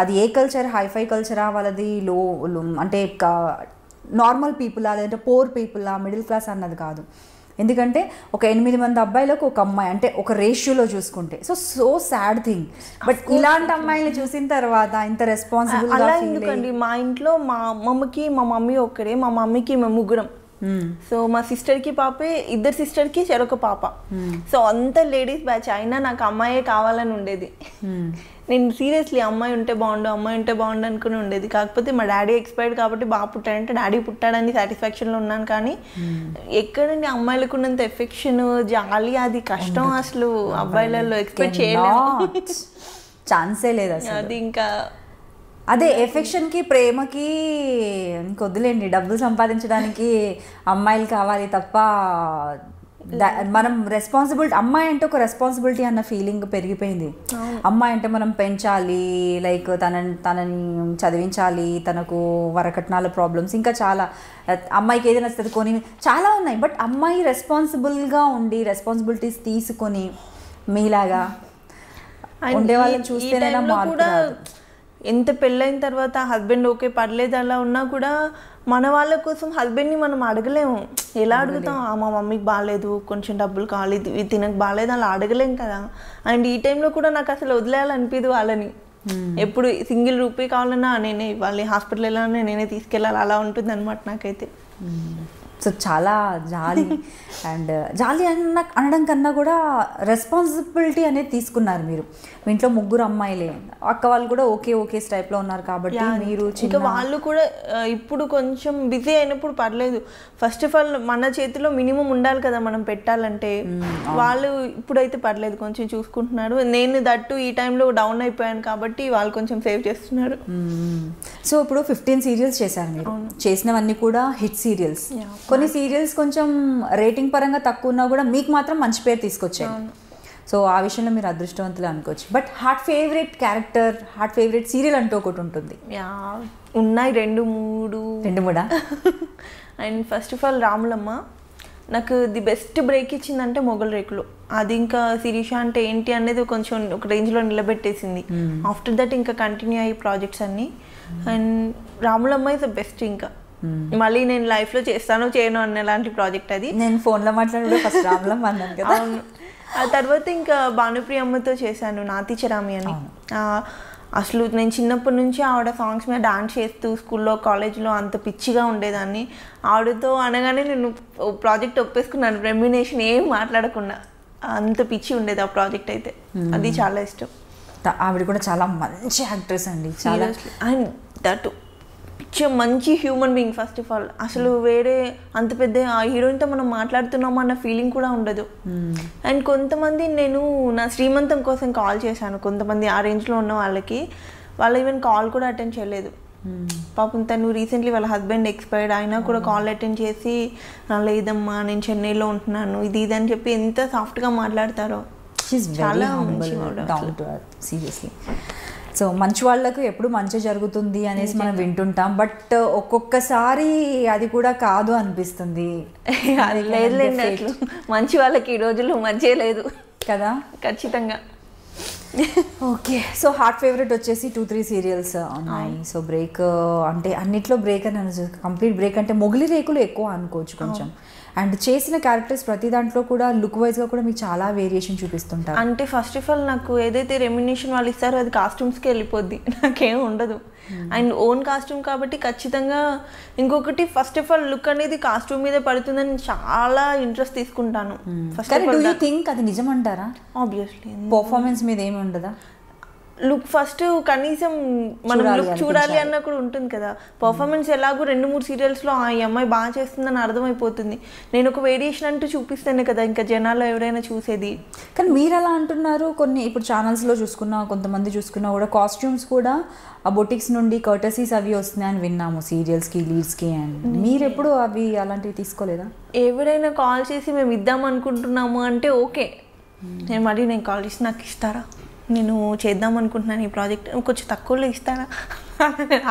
అది ఏ కల్చర్, హైఫై కల్చరా, వాళ్ళది లో అంటే నార్మల్ పీపులా, లేదంటే పోర్ పీపులా, మిడిల్ క్లాస్ అన్నది కాదు. ఎందుకంటే ఒక 8 మంది అబ్బాయిలకు ఒక అమ్మాయి అంటే ఒక రేషియోలో చూసుకుంటే సో సాడ్ థింగ్. బట్ ఇలాంటి అమ్మాయిని చూసిన తర్వాత ఇంత రెస్పాన్సిబుల్ అలా ఎందుకండి, మా ఇంట్లో మా అమ్మమ్మకి మా మమ్మీ ఒక్కరే, మా మమ్మీకి మేము ముగ్గురం. సో మా సిస్టర్కి పాపే, ఇద్దరు సిస్టర్కి చెరొక పాప. సో అంత లేడీస్ బ్యాచ్ అయినా నాకు అమ్మాయే కావాలని ఉండేది. నేను సీరియస్లీ అమ్మాయి ఉంటే బాగుండు అనుకుని ఉండేది. కాకపోతే మా డాడీ ఎక్స్పైర్డ్ కాబట్టి బాగా పుట్టాడంటే డాడీ పుట్టాడని సాటిస్ఫాక్షన్లో ఉన్నాను. కానీ ఎక్కడండి అమ్మాయిలకు ఉన్నంత ఎఫెక్షన్, జాలి, అది కష్టం అసలు అబ్బాయిలలో ఎక్స్పెక్ట్ చేయలేము. ఛాన్సే లేదు అసలు. అది ఇంకా అదే ఎఫెక్షన్కి, ప్రేమకి ఇంకొద్దులేండి, డబ్బులు సంపాదించడానికి అమ్మాయిలు కావాలి తప్ప మనం రెస్పాన్సిబిలిటీ, అమ్మాయి అంటే ఒక రెస్పాన్సిబిలిటీ అన్న ఫీలింగ్ పెరిగిపోయింది. అమ్మాయి అంటే మనం పెంచాలి, లైక్ తనని చదివించాలి, తనకు వరకట్నాల ప్రాబ్లమ్స్, ఇంకా చాలా అమ్మాయికి ఏదైనా నచ్చుతుంది కొని చాలా ఉన్నాయి. బట్ అమ్మాయి రెస్పాన్సిబుల్గా ఉండి రెస్పాన్సిబిలిటీస్ తీసుకొని మీలాగా ఉండే వాళ్ళని చూస్తేనైనా మార్పు రాదు. ఎంత పెళ్ళైన తర్వాత హస్బెండ్ ఓకే పర్లేదు అలా ఉన్నా కూడా మన వాళ్ళ కోసం హస్బెండ్ని మనం అడగలేము. ఎలా అడుగుతాం? మా మమ్మీకి బాగాలేదు, కొంచెం డబ్బులు కావాలి, తినకు బాగాలేదు, అలా అడగలేం కదా. అండ్ ఈ టైంలో కూడా నాకు అసలు వదిలేయాలనిపిదు వాళ్ళని. ఎప్పుడు సింగిల్ రూపీ కావాలన్నా నేనే ఇవ్వాలి, హాస్పిటల్ వెళ్ళాలన్నా నేనే తీసుకెళ్ళాలి, అలా ఉంటుంది అనమాట నాకైతే. సో చాలా జాలి అండ్ జాలి అనడం కన్నా కూడా రెస్పాన్సిబిలిటీ అనేది తీసుకున్నారు మీరు. మీ ఇంట్లో ముగ్గురు అమ్మాయిలే, అక్క వాళ్ళు కూడా ఓకే టైప్లో ఉన్నారు కాబట్టి మీరు ఇంకా వాళ్ళు కూడా ఇప్పుడు కొంచెం బిజీ అయినప్పుడు పర్లేదు. ఫస్ట్ ఆఫ్ ఆల్ మన చేతిలో మినిమం ఉండాలి కదా మనం పెట్టాలంటే. వాళ్ళు ఇప్పుడైతే పర్లేదు, కొంచెం చూసుకుంటున్నారు. నేను దట్టు ఈ టైంలో డౌన్ అయిపోయాను కాబట్టి వాళ్ళు కొంచెం సేవ్ చేస్తున్నారు. సో ఇప్పుడు 15 సీరియల్స్ చేశారు మీరు, చేసినవన్నీ కూడా హిట్ సీరియల్స్. కొన్ని సీరియల్స్ కొంచెం రేటింగ్ పరంగా తక్కువ ఉన్నా కూడా మీకు మాత్రం మంచి పేరు తీసుకొచ్చాయి. సో ఆ విషయంలో మీరు అదృష్టవంతులు అనుకోవచ్చు. But heart favourite character, heart favourite serial అంటూ ఒకటి ఉంటుంది. ఉన్నాయి 2-3. And first of all Ramulamma, నాకు ది బెస్ట్ బ్రేక్ ఇచ్చిందంటే మొగల్ రేకులు. అది ఇంకా శిరీష అంటే ఏంటి అనేది కొంచెం ఒక రేంజ్లో నిలబెట్టేసింది. ఆఫ్టర్ దట్ ఇంకా కంటిన్యూ అయ్యి ప్రాజెక్ట్స్ అన్నీ. And Ramulamma is the best. ఇంకా మళ్ళీ నేను లైఫ్లో చేస్తానో చేయను అన్నలాంటి ప్రాజెక్ట్ అది. నేను ఫోన్లో మాట్లాడే ఫస్ట్ రాములమ్మ అన్నాను కదా. అవును. ఆ తర్వాత ఇంకా భానుప్రియ అమ్మతో చేశాను నాతి చరామి అని. అసలు నేను చిన్నప్పటి నుంచి ఆవిడ సాంగ్స్ మీద డాన్స్ చేస్తూ స్కూల్లో కాలేజ్లో అంత పిచ్చిగా ఉండేదాన్ని. ఆవిడతో అనగానే నేను ప్రాజెక్ట్ ఒప్పేసుకున్నాను, రెమ్యునేషన్ ఏం మాట్లాడకుండా. అంత పిచ్చి ఉండేది ఆ ప్రాజెక్ట్ అయితే. అది చాలా ఇష్టం. ఆవిడ కూడా చాలా మంచి యాక్ట్రెస్ అండి, చాలా. అండ్ దట్ మంచి human being first of all. అసలు వేరే అంత పెద్ద ఆ హీరోయిన్తో మనం మాట్లాడుతున్నాము అన్న ఫీలింగ్ కూడా ఉండదు. అండ్ కొంతమంది నేను నా శ్రీమంతం కోసం కాల్ చేశాను, కొంతమంది ఆ రేంజ్లో ఉన్న వాళ్ళకి. వాళ్ళు ఈవెన్ కాల్ కూడా అటెండ్ చేయలేదు. పాపం తను రీసెంట్లీ వాళ్ళ హస్బెండ్ ఎక్స్పైర్డ్ అయినా కూడా కాల్ అటెండ్ చేసి లేదమ్మా నేను చెన్నైలో ఉంటున్నాను ఇది ఇది అని చెప్పి ఎంత సాఫ్ట్గా మాట్లాడతారో. చాలా సీరియస్లీ. సో మంచి వాళ్ళకు ఎప్పుడు మంచి జరుగుతుంది అనేసి మనం వింటుంటాం, బట్ ఒక్కొక్కసారి అది కూడా కాదు అనిపిస్తుంది. లేదు, మంచి వాళ్ళకి ఈ రోజుల్లో మంచే లేదు కదా. ఖచ్చితంగా. ఓకే, సో హార్ట్ ఫేవరెట్ వచ్చేసి 2-3 సీరియల్స్ ఉన్నాయి. సో బ్రేక్ అంటే అన్నిట్లో బ్రేక్ అని కంప్లీట్ బ్రేక్ అంటే మొగలి రేకులు ఎక్కువ అనుకోవచ్చు కొంచెం. అండ్ చేసిన క్యారెక్టర్స్ ప్రతి దాంట్లో కూడా లుక్ వైజ్గా కూడా మీకు చాలా వేరియేషన్ చూపిస్తుంటారు. అంటే ఫస్ట్ ఆఫ్ ఆల్ నాకు ఏదైతే రెమ్యునేషన్ వాళ్ళు ఇస్తారో అది కాస్ట్యూమ్స్కి వెళ్ళిపోద్ది, నాకేం ఉండదు. అండ్ ఓన్ కాస్ట్యూమ్ కాబట్టి ఖచ్చితంగా. ఇంకొకటి ఫస్ట్ ఆఫ్ ఆల్ లుక్ అనేది కాస్ట్యూమ్ మీద పడుతుందని చాలా ఇంట్రెస్ట్ తీసుకుంటాను. అది నిజమంటారా? ఆబ్వియస్లీ. పర్ఫార్మెన్స్ మీద ఏమి ఉండదా? లుక్ ఫస్ట్ కనీసం మనం లుక్ చూడాలి అన్న కూడా ఉంటుంది కదా. పర్ఫార్మెన్స్ ఎలాగో 2-3 సీరియల్స్లో ఈ అమ్మాయి బాగా చేస్తుందని అర్థమైపోతుంది. నేను ఒక వేరియేషన్ అంటూ చూపిస్తేనే కదా ఇంకా జనాల్లో ఎవరైనా చూసేది. కానీ మీరు అలా అంటున్నారు. కొన్ని ఇప్పుడు ఛానల్స్లో చూసుకున్నా, కొంతమంది చూసుకున్నా కూడా కాస్ట్యూమ్స్ కూడా ఆ బొటిక్స్ నుండి కర్టసీస్ అవి వస్తున్నాయని విన్నాము సీరియల్స్కి, లీడ్స్కి. అండ్ మీరు ఎప్పుడు అవి అలాంటివి తీసుకోలేదా? ఎవరైనా కాల్ చేసి మేము ఇద్దాం అనుకుంటున్నాము అంటే ఓకే, నేను కాల్ చేసి నాకు ఇస్తారా, నేను చేద్దాం అనుకుంటున్నాను ఈ ప్రాజెక్ట్, కొంచెం తక్కువలో ఇస్తారా,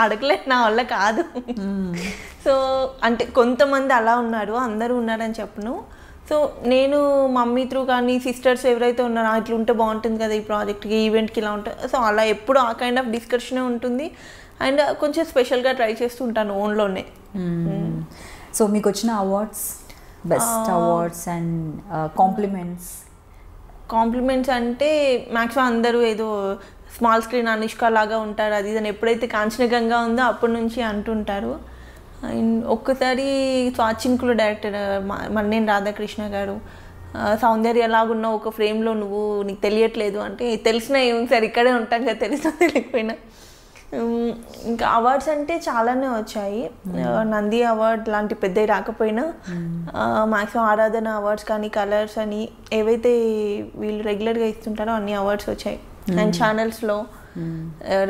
అడగలేదు, నా వల్ల కాదు. సో అంటే కొంతమంది అలా ఉన్నారు, అందరూ ఉన్నారని చెప్పను. సో నేను మమ్మీ త్రూ కానీ సిస్టర్స్ ఎవరైతే ఉన్నారో ఇట్లా ఉంటే బాగుంటుంది కదా ఈ ప్రాజెక్ట్కి, ఈవెంట్కి ఇలా ఉంటుంది. సో అలా ఎప్పుడు ఆ కైండ్ ఆఫ్ డిస్కషనే ఉంటుంది. అండ్ కొంచెం స్పెషల్గా ట్రై చేస్తూ ఉంటాను ఓన్లోనే. సో మీకు వచ్చిన awards, best awards and compliments అంటే మ్యాక్సిమం అందరూ ఏదో స్మాల్ స్క్రీన్ అనుష్క లాగా ఉంటారు అది అని ఎప్పుడైతే కాంచనగంగా ఉందో అప్పటి నుంచి అంటుంటారు. అండ్ ఒక్కసారి స్వాచింకులు డైరెక్టర్ మన్నేని రాధాకృష్ణ గారు సౌందర్య లాగున్న ఒక ఫ్రేమ్లో నీకు తెలియట్లేదు అంటే, తెలిసినా ఏమి సార్ ఇక్కడే ఉంటాం కదా, తెలిసినా తెలియకపోయినా. ఇంకా అవార్డ్స్ అంటే చాలానే వచ్చాయి. నంది అవార్డ్ లాంటి పెద్దవి రాకపోయినా మ్యాక్సిమం ఆరాధన అవార్డ్స్ కానీ కలర్స్ అని ఏవైతే వీళ్ళు రెగ్యులర్గా ఇస్తుంటారో అన్ని అవార్డ్స్ వచ్చాయి. అండ్ ఛానల్స్లో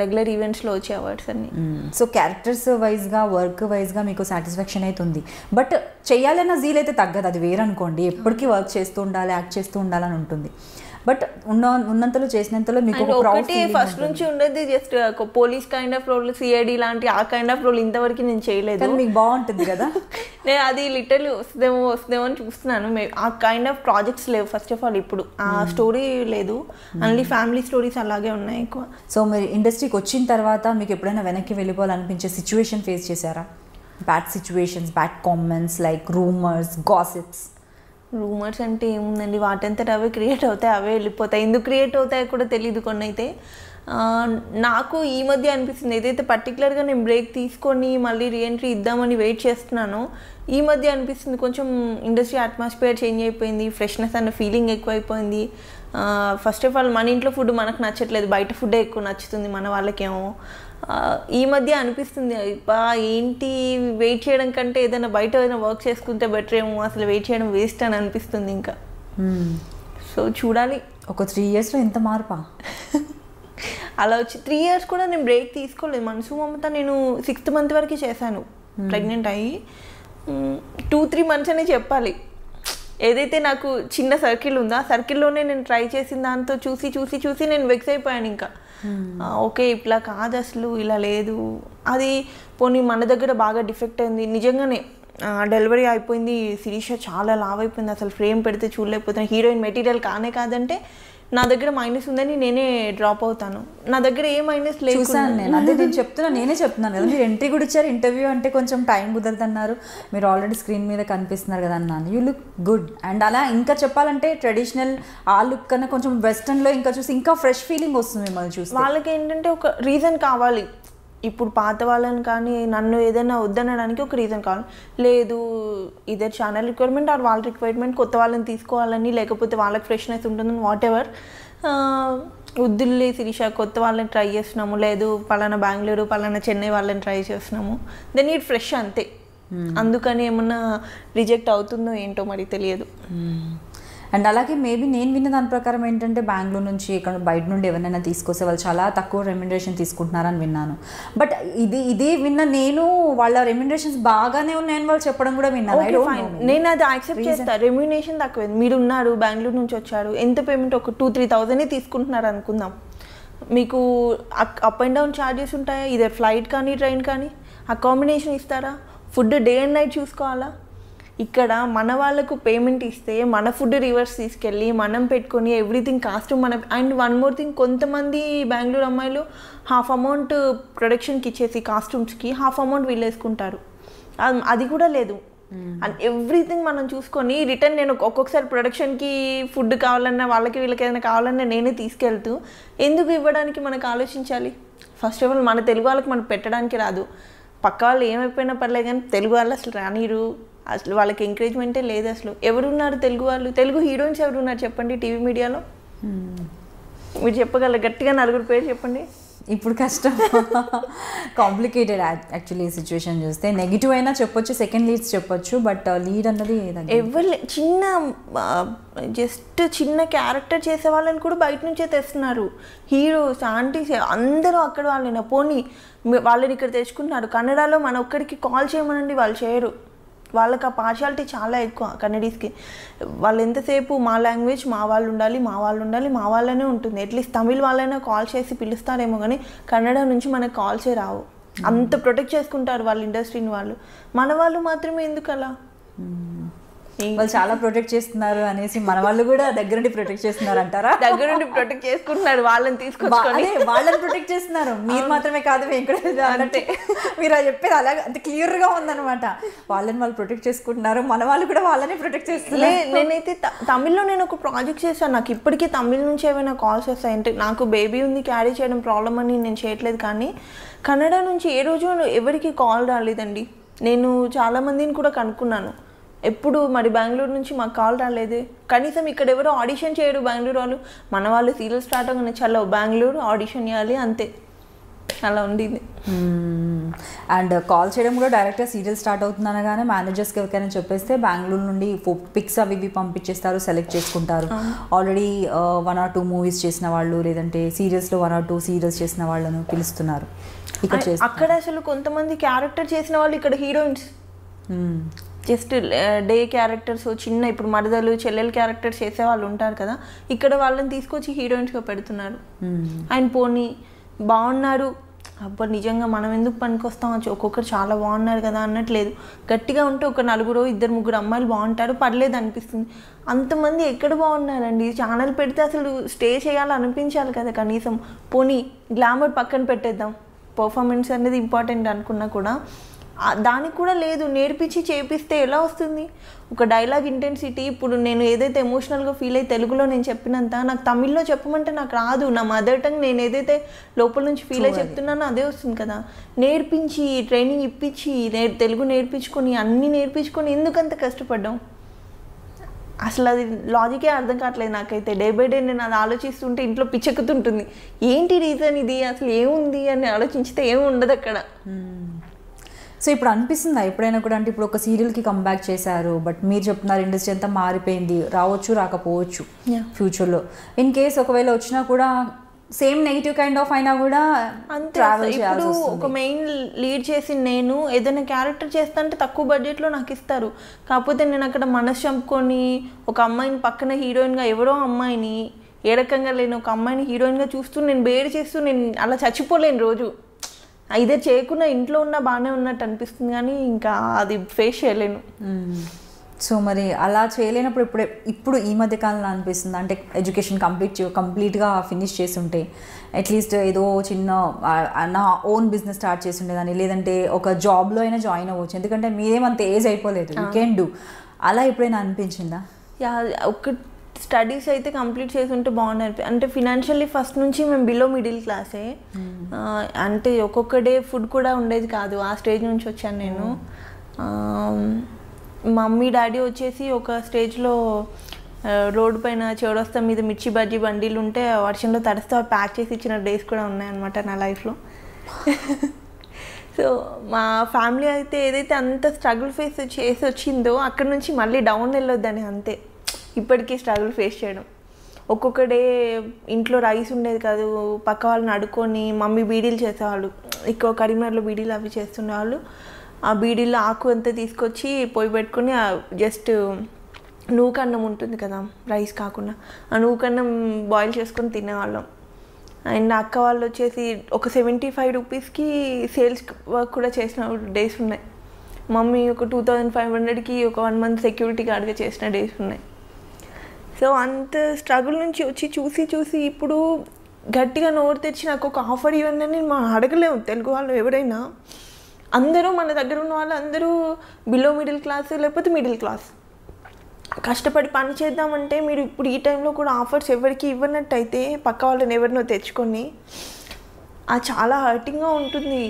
రెగ్యులర్ ఈవెంట్స్లో వచ్చే అవార్డ్స్ అన్ని. సో క్యారెక్టర్స్ వైజ్గా, వర్క్ వైజ్గా మీకు సాటిస్ఫాక్షన్ అయితే ఉంది. బట్ చేయాలన్న జీల్ అయితే తగ్గదు, అది వేరనుకోండి. ఎప్పటికీ వర్క్ చేస్తూ ఉండాలి, యాక్ట్ చేస్తూ ఉండాలని ఉంటుంది. బట్ ఉన్నంతలో చేసినంతలో మీకు ఒకటి ఫస్ట్ నుంచి ఉండేది just police kind of role, CID లాంటి ఆ కైండ్ ఆఫ్ రోల్ ఇంతవరకు నేను చేయలేదు. మీకు బాగుంటుంది కదా. నేను అది లిటరల్లీ వస్తుందేమో అని చూస్తున్నాను. ఆ కైండ్ ఆఫ్ ప్రాజెక్ట్స్ లేవు ఫస్ట్ ఆఫ్ ఆల్ ఇప్పుడు. ఆ స్టోరీ లేదు, ఓన్లీ ఫ్యామిలీ స్టోరీస్ అలాగే ఉన్నాయి ఎక్కువ. సో మీరు ఇండస్ట్రీకి వచ్చిన తర్వాత మీకు ఎప్పుడైనా వెనక్కి వెళ్ళిపోవాలనిపించే సిచ్యువేషన్ ఫేస్ చేశారా? Bad situations, bad comments like rumours, gossips. Rumours అంటే ఏముందండి, వాటంతట అవే క్రియేట్ అవుతాయి, అవే వెళ్ళిపోతాయి. ఎందుకు క్రియేట్ అవుతాయో కూడా తెలియదు కొన్ని అయితే. నాకు ఈ మధ్య అనిపిస్తుంది ఏదైతే పర్టికులర్గా నేను బ్రేక్ తీసుకొని మళ్ళీ రీఎంట్రీ ఇద్దామని వెయిట్ చేస్తున్నానో, ఈ మధ్య అనిపిస్తుంది కొంచెం ఇండస్ట్రీ అట్మాస్ఫియర్ చేంజ్ అయిపోయింది, ఫ్రెష్నెస్ అన్న ఫీలింగ్ ఎక్కువైపోయింది. ఫస్ట్ ఆఫ్ ఆల్ మన ఇంట్లో ఫుడ్ మనకు నచ్చట్లేదు, బయట ఫుడ్డే ఎక్కువ నచ్చుతుంది మన వాళ్ళకేమో. ఈ మధ్య అనిపిస్తుంది ఏంటి వెయిట్ చేయడం కంటే ఏదైనా బయట ఏదైనా వర్క్ చేసుకుంటే బెటర్ ఏమో, అసలు వెయిట్ చేయడం వేస్ట్ అని అనిపిస్తుంది ఇంకా. సో చూడాలి. ఒక 3 yearsలో ఎంత మార్పా? అలా వచ్చి 3 years కూడా నేను బ్రేక్ తీసుకోలేదు. మనసు మమత నేను 6th month వరకు చేశాను ప్రెగ్నెంట్ అయ్యి. 2-3 months అనే చెప్పాలి. ఏదైతే నాకు చిన్న సర్కిల్ ఉందో ఆ సర్కిల్లోనే నేను ట్రై చేసిన దాంతో చూసి నేను వెక్స్ అయిపోయాను ఇంకా. ఓకే ఇట్లా కాదు, అసలు ఇలా లేదు, అది పోనీ మన దగ్గర బాగా డిఫెక్ట్ అయింది నిజంగానే. డెలివరీ అయిపోయింది, శిరీష చాలా లావ్ అయిపోయింది, అసలు ఫ్రేమ్ పెడితే చూడలేకపోతాను, హీరోయిన్ మెటీరియల్ కానే కాదంటే నా దగ్గర మైనస్ ఉందని నేనే డ్రాప్ అవుతాను. నా దగ్గర ఏ మైనస్ లేదు. చూసాను నేను, అదే నేను నేనే చెప్తున్నాను కదా, మీరు ఎంట్రీ కూడా ఇచ్చారు, ఇంటర్వ్యూ అంటే కొంచెం టైం కుదరదన్నారు, మీరు ఆల్రెడీ స్క్రీన్ మీద కనిపిస్తున్నారు కదా అన్నాను. You look good. అండ్ అలా ఇంకా చెప్పాలంటే ట్రెడిషనల్ ఆ లుక్ కన్నా కొంచెం వెస్టర్న్లో ఇంకా చూసి ఇంకా ఫ్రెష్ ఫీలింగ్ వస్తుంది మిమ్మల్ని చూసి. వాళ్ళకి ఏంటంటే ఒక రీజన్ కావాలి. ఇప్పుడు పాత వాళ్ళని కానీ నన్ను ఏదైనా వద్దనడానికి ఒక రీజన్ కావాలి. లేదు ఇదే ఛానల్ రిక్వైర్మెంట్ ఆర్ వాళ్ళ రిక్వైర్మెంట్, కొత్త వాళ్ళని తీసుకోవాలని, లేకపోతే వాళ్ళకి ఫ్రెష్నెస్ ఉంటుందని, వాట్ ఎవర్. వద్దులే శిరీష కొత్త వాళ్ళని ట్రై చేస్తున్నాము, లేదు పలానా బెంగళూరు పలానా చెన్నై వాళ్ళని ట్రై చేస్తున్నాము, దెన్ నీడ్ ఫ్రెష్ అంతే. అందుకని ఏమన్నా రిజెక్ట్ అవుతుందో ఏంటో మరి తెలియదు. అండ్ అలాగే మేబీ నేను విన్న దాని ప్రకారం ఏంటంటే బెంగళూరు నుంచి ఇక్కడ బయట నుండి ఎవరైనా తీసుకొస్తే వాళ్ళు చాలా తక్కువ రెమ్యునరేషన్ తీసుకుంటున్నారని విన్నాను. బట్ ఇది విన్న నేను వాళ్ళ రెమ్యునరేషన్స్ బాగానే ఉన్నాయని వాళ్ళు చెప్పడం కూడా విన్నాను. నేను అది యాక్సెప్ట్ చేస్తాను. రెమ్యునరేషన్ తక్కువ, మీరు ఉన్నారు బెంగళూరు నుంచి వచ్చారు, ఎంత పేమెంట్ ఒక 2-3,000 తీసుకుంటున్నారు అనుకుందాం. మీకు అప్ అండ్ డౌన్ ఛార్జెస్ ఉంటాయా, ఇదే ఫ్లైట్ కానీ ట్రైన్ కానీ, అకామిడేషన్ ఇస్తారా, ఫుడ్ డే అండ్ నైట్ చూసుకోవాలా. ఇక్కడ మన వాళ్ళకు పేమెంట్ ఇస్తే మన ఫుడ్ రివర్స్ తీసుకెళ్ళి మనం పెట్టుకొని ఎవ్రీథింగ్ కాస్ట్ మన. అండ్ వన్ మోర్ థింగ్, కొంతమంది బెంగళూరు అమ్మాయిలు హాఫ్ అమౌంట్ ప్రొడక్షన్కి ఇచ్చేసి కాస్ట్యూమ్స్కి హాఫ్ అమౌంట్ వీళ్ళు వేసుకుంటారు. అది కూడా లేదు. అండ్ ఎవ్రీథింగ్ మనం చూసుకొని రిటర్న్ నేను ఒక్కొక్కసారి ప్రొడక్షన్కి ఫుడ్ కావాలన్నా వాళ్ళకి వీళ్ళకి ఏదైనా కావాలన్నా నేనే తీసుకెళ్తూ ఎందుకు ఇవ్వడానికి మనకు ఆలోచించాలి. ఫస్ట్ ఆఫ్ ఆల్ మన తెలుగు వాళ్ళకి మనకు పెట్టడానికి రాదు, పక్క వాళ్ళు ఏమైపోయినా పర్లేదు కానీ తెలుగు వాళ్ళు అసలు రానిరు, అసలు వాళ్ళకి ఎంకరేజ్మెంటే లేదు. అసలు ఎవరున్నారు తెలుగు వాళ్ళు, తెలుగు హీరోయిన్స్ ఎవరున్నారు చెప్పండి టీవీ మీడియాలో? మీరు చెప్పగలరు గట్టిగా 4 పేరు చెప్పండి. ఇప్పుడు కష్టం, కాంప్లికేటెడ్ యాక్చువల్లీ ఈ సిచ్యువేషన్ చూస్తే. నెగిటివ్ అయినా చెప్పొచ్చు, సెకండ్ లీడ్స్ చెప్పొచ్చు, బట్ లీడ్ అన్నది ఎవరు జస్ట్ చిన్న క్యారెక్టర్ చేసే వాళ్ళని కూడా బయట నుంచే తెస్తున్నారు. హీరోస్ ఆంటీస్ అందరూ అక్కడ వాళ్ళైనా పోనీ వాళ్ళని ఇక్కడ తెచ్చుకుంటున్నారు. కన్నడలో మన ఒక్కడికి కాల్ చేయమనండి, వాళ్ళు చేయరు. వాళ్ళకి ఆ పార్షాలిటీ చాలా ఎక్కువ కన్నడీస్కి. వాళ్ళు ఎంతసేపు మా లాంగ్వేజ్ మా వాళ్ళు ఉండాలి, మా వాళ్ళు ఉండాలి, మా వాళ్ళనే ఉంటుంది. అట్లీస్ట్ తమిళ్ వాళ్ళైనా కాల్ చేసి పిలుస్తారేమో కానీ కన్నడ నుంచి మనకు కాల్సే రావు. అంత ప్రొటెక్ట్ చేసుకుంటారు వాళ్ళ ఇండస్ట్రీని వాళ్ళు. మన వాళ్ళు మాత్రమే ఎందుకు అలా? వాళ్ళు చాలా ప్రొటెక్ట్ చేస్తున్నారు అనేసి మన వాళ్ళు కూడా దగ్గరుండి ప్రొటెక్ట్ చేస్తున్నారు అంటారా? దగ్గరుండి ప్రొటెక్ట్ చేసుకుంటున్నారు, వాళ్ళని తీసుకొచ్చుకొని వాళ్ళని ప్రొటెక్ట్ చేస్తున్నారు. మీరు మాత్రమే కాదు అంటే మీరు అది చెప్పేది అలాగే అంత క్లియర్ గా ఉందన్నమాట. వాళ్ళని వాళ్ళు ప్రొటెక్ట్ చేసుకుంటున్నారు, మన వాళ్ళు కూడా వాళ్ళని ప్రొటెక్ట్ చేస్తున్నారు. నేనైతే తమిళ్లో నేను ఒక ప్రాజెక్ట్ చేశాను. నాకు ఇప్పటికీ తమిళ్ నుంచి ఏమైనా కాల్స్ వస్తాయి అంటే, నాకు బేబీ ఉంది క్యారీ చేయడం ప్రాబ్లం అని నేను చేయట్లేదు, కానీ కన్నడ నుంచి ఏ రోజు ఎవరికి కాల్ రాలేదండి. నేను చాలామందిని కూడా కనుక్కున్నాను, ఎప్పుడు మరి బెంగళూరు నుంచి మాకు కాల్ రాలేదు. కనీసం ఇక్కడ ఎవరో ఆడిషన్ చేయరు బెంగళూరు వాళ్ళు. మన వాళ్ళు సీరియల్ స్టార్ట్ అవ్వగానే చలో బెంగళూరు ఆడిషన్ చేయాలి అంతే, అలా ఉండింది. అండ్ కాల్ చేయడం కూడా డైరెక్ట్గా సీరియల్ స్టార్ట్ అవుతుందనగానే మేనేజర్స్కి ఎవరికైనా చెప్పేస్తే బెంగళూరు నుండి పిక్స్ అవి ఇవి పంపించేస్తారు, సెలెక్ట్ చేసుకుంటారు. ఆల్రెడీ 1 or 2 మూవీస్ చేసిన వాళ్ళు, లేదంటే సీరియల్స్లో 1 or 2 సీరియల్స్ చేసిన వాళ్ళను పిలుస్తున్నారు. అక్కడ అసలు కొంతమంది క్యారెక్టర్ చేసిన వాళ్ళు ఇక్కడ హీరోయిన్స్, జస్ట్ డే క్యారెక్టర్స్ చిన్న, ఇప్పుడు మరదలు చెల్లెలు క్యారెక్టర్స్ చేసే వాళ్ళు ఉంటారు కదా, ఇక్కడ వాళ్ళని తీసుకొచ్చి హీరోయిన్స్గా పెడుతున్నారు. ఆయన పోనీ బాగున్నారు, అబ్బా నిజంగా మనం ఎందుకు పనికొస్తాం, ఒక్కొక్కరు చాలా బాగున్నారు కదా అన్నట్లేదు. గట్టిగా ఉంటే ఒక 4-2-3 అమ్మాయిలు బాగుంటారు, పర్లేదు అనిపిస్తుంది. అంతమంది ఎక్కడ బాగున్నారండి? ఛానల్ పెడితే అసలు స్టే చేయాలనిపించాలి కదా కనీసం. పోనీ గ్లామర్ పక్కన పెట్టేద్దాం, పర్ఫార్మెన్స్ అనేది ఇంపార్టెంట్ అనుకున్నా కూడా దానికి కూడా లేదు. నేర్పించి చేపిస్తే ఎలా వస్తుంది? ఒక డైలాగ్ ఇంటెన్సిటీ, ఇప్పుడు నేను ఏదైతే ఎమోషనల్గా ఫీల్ అయ్యి తెలుగులో నేను చెప్పినంత నాకు తమిళ్లో చెప్పమంటే నాకు రాదు. నా మదర్ టంగ్ నేను ఏదైతే లోపల నుంచి ఫీల్ అయ్యి చెప్తున్నానో అదే వస్తుంది కదా. నేర్పించి ట్రైనింగ్ ఇప్పించి తెలుగు నేర్పించుకొని అన్నీ నేర్పించుకొని ఎందుకంత కష్టపడ్డాం? అసలు అది లాజికే అర్థం కావట్లేదు నాకైతే. డే బై డే నేను అది ఆలోచిస్తుంటే ఇంట్లో పిచ్చెక్కుతుంటుంది. ఏంటి రీజన్ ఇది, అసలు ఏముంది అని ఆలోచించితే ఏమి ఉండదు అక్కడ. సో ఇప్పుడు అనిపిస్తుందా ఎప్పుడైనా కూడా, అంటే ఇప్పుడు ఒక సీరియల్కి కంబ్యాక్ చేశారు, బట్ మీరు చెప్తున్నారు ఇండస్ట్రీ అంతా మారిపోయింది, రావచ్చు రాకపోవచ్చు ఫ్యూచర్లో. ఇన్ కేస్ ఒకవేళ వచ్చినా కూడా సేమ్ నెగిటివ్ కైండ్ ఆఫ్ అయినా కూడా అంతే. ఇప్పుడు ఒక మెయిన్ లీడ్ చేసి నేను ఏదైనా క్యారెక్టర్ చేస్తా అంటే తక్కువ బడ్జెట్లో నాకు ఇస్తారు. కాకపోతే నేను అక్కడ మనసు చంపుకొని ఒక అమ్మాయిని పక్కన హీరోయిన్గా, ఎవరో అమ్మాయిని ఏ రకంగా లేని ఒక అమ్మాయిని హీరోయిన్గా చూస్తూ నేను బేర్ చేస్తూ నేను అలా చచ్చిపోలేను రోజు. ఇదే చేయకుండా ఇంట్లో ఉన్న బాగానే ఉన్నట్టు అనిపిస్తుంది, కానీ ఇంకా అది ఫేస్ చేయలేను. సో మరి అలా చేయలేనప్పుడు ఇప్పుడు ఈ మధ్య కాలంలో అనిపిస్తుంది అంటే ఎడ్యుకేషన్ కంప్లీట్గా ఫినిష్ చేసి ఉంటే అట్లీస్ట్ ఏదో చిన్న నా ఓన్ బిజినెస్ స్టార్ట్ చేసి ఉండేదాన్ని, లేదంటే ఒక జాబ్లో అయినా జాయిన్ అవ్వచ్చు, ఎందుకంటే మీరేమంత ఏజ్ అయిపోలేదు, యూ కెన్ డూ. అలా ఎప్పుడైనా అనిపించిందా? ఒక స్టడీస్ అయితే కంప్లీట్ చేసి ఉంటే బాగుంది. అంటే ఫినాన్షియల్లీ ఫస్ట్ నుంచి మేము బిలో మిడిల్ క్లాసే, అంటే ఒక్కొక్క డే ఫుడ్ కూడా ఉండేది కాదు. ఆ స్టేజ్ నుంచి వచ్చాను నేను. మమ్మీ డాడీ వచ్చేసి ఒక స్టేజ్లో రోడ్డు పైన చౌరస్తా మీద మిర్చి బజ్జీ బండీలు ఉంటే వర్షంలో తడిస్తే ప్యాక్ చేసి ఇచ్చిన డేస్ కూడా ఉన్నాయన్నమాట నా లైఫ్లో. సో మా ఫ్యామిలీ అయితే ఏదైతే అంత స్ట్రగుల్ ఫేస్ చేసి వచ్చిందో అక్కడ నుంచి మళ్ళీ డౌన్ వెళ్ళొద్దని అంతే ఇప్పటికీ స్ట్రగుల్ ఫేస్ చేయడం. ఒక్కొక్క డే ఇంట్లో రైస్ ఉండేది కాదు, పక్క వాళ్ళని అడుక్కొని మమ్మీ బీడీలు చేసేవాళ్ళు, ఎక్కువ కరీంనగర్లో బీడీలు అవి చేస్తుండేవాళ్ళు. ఆ బీడీలో ఆకు అంతా తీసుకొచ్చి పొయ్యి పెట్టుకొని జస్ట్ నూకన్నం ఉంటుంది కదా రైస్ కాకుండా, ఆ నూకన్నం బాయిల్ చేసుకొని తినేవాళ్ళం. అండ్ అక్క వాళ్ళు వచ్చేసి ఒక 75 రూపీస్కి సేల్స్ వర్క్ కూడా చేసిన డేస్ ఉన్నాయి. మమ్మీ ఒక 2500కి ఒక 1 మంత్ సెక్యూరిటీ గార్డ్గా చేసిన డేస్ ఉన్నాయి. సో అంత స్ట్రగుల్ నుంచి వచ్చి చూసి ఇప్పుడు గట్టిగా నోరు తెచ్చి నాకు ఒక ఆఫర్ ఇవ్వండి అని మనం అడగలేము. తెలుగు వాళ్ళు ఎవరైనా, అందరూ మన దగ్గర ఉన్న వాళ్ళు అందరూ బిలో మిడిల్ క్లాస్ లేకపోతే మిడిల్ క్లాస్, కష్టపడి పని చేద్దామంటే మీరు ఇప్పుడు ఈ టైంలో కూడా ఆఫర్స్ ఎవరికి ఇవ్వనట్టయితే పక్క వాళ్ళని ఎవరినో తెచ్చుకొని అది చాలా హర్టింగ్గా ఉంటుంది.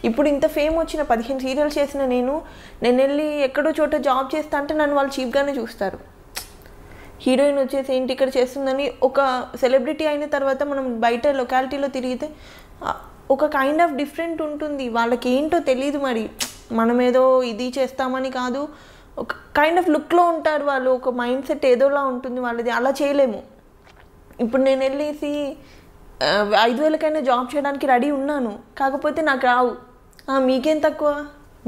ఇప్పుడు ఇంత ఫేమ్ వచ్చిన 15 సీరియల్స్ చేసిన నేను వెళ్ళి ఎక్కడో చోట జాబ్ చేస్తా అంటే నన్ను వాళ్ళు చీప్గానే చూస్తారు. హీరోయిన్ వచ్చేసి ఏంటి ఇక్కడ చేస్తుందని, ఒక సెలబ్రిటీ అయిన తర్వాత మనం బయట లొకాలిటీలో తిరిగితే ఒక కైండ్ ఆఫ్ డిఫరెంట్ ఉంటుంది. వాళ్ళకి ఏంటో తెలియదు, మరి మనం ఏదో ఇది చేస్తామని కాదు, ఒక కైండ్ ఆఫ్ లుక్లో ఉంటారు వాళ్ళు, ఒక మైండ్ సెట్ ఏదోలా ఉంటుంది వాళ్ళది. అలా చేయలేము. ఇప్పుడు నేను వెళ్ళేసి 5000కైనా జాబ్ చేయడానికి రెడీ ఉన్నాను, కాకపోతే నాకు రావు. మీకేం తక్కువ,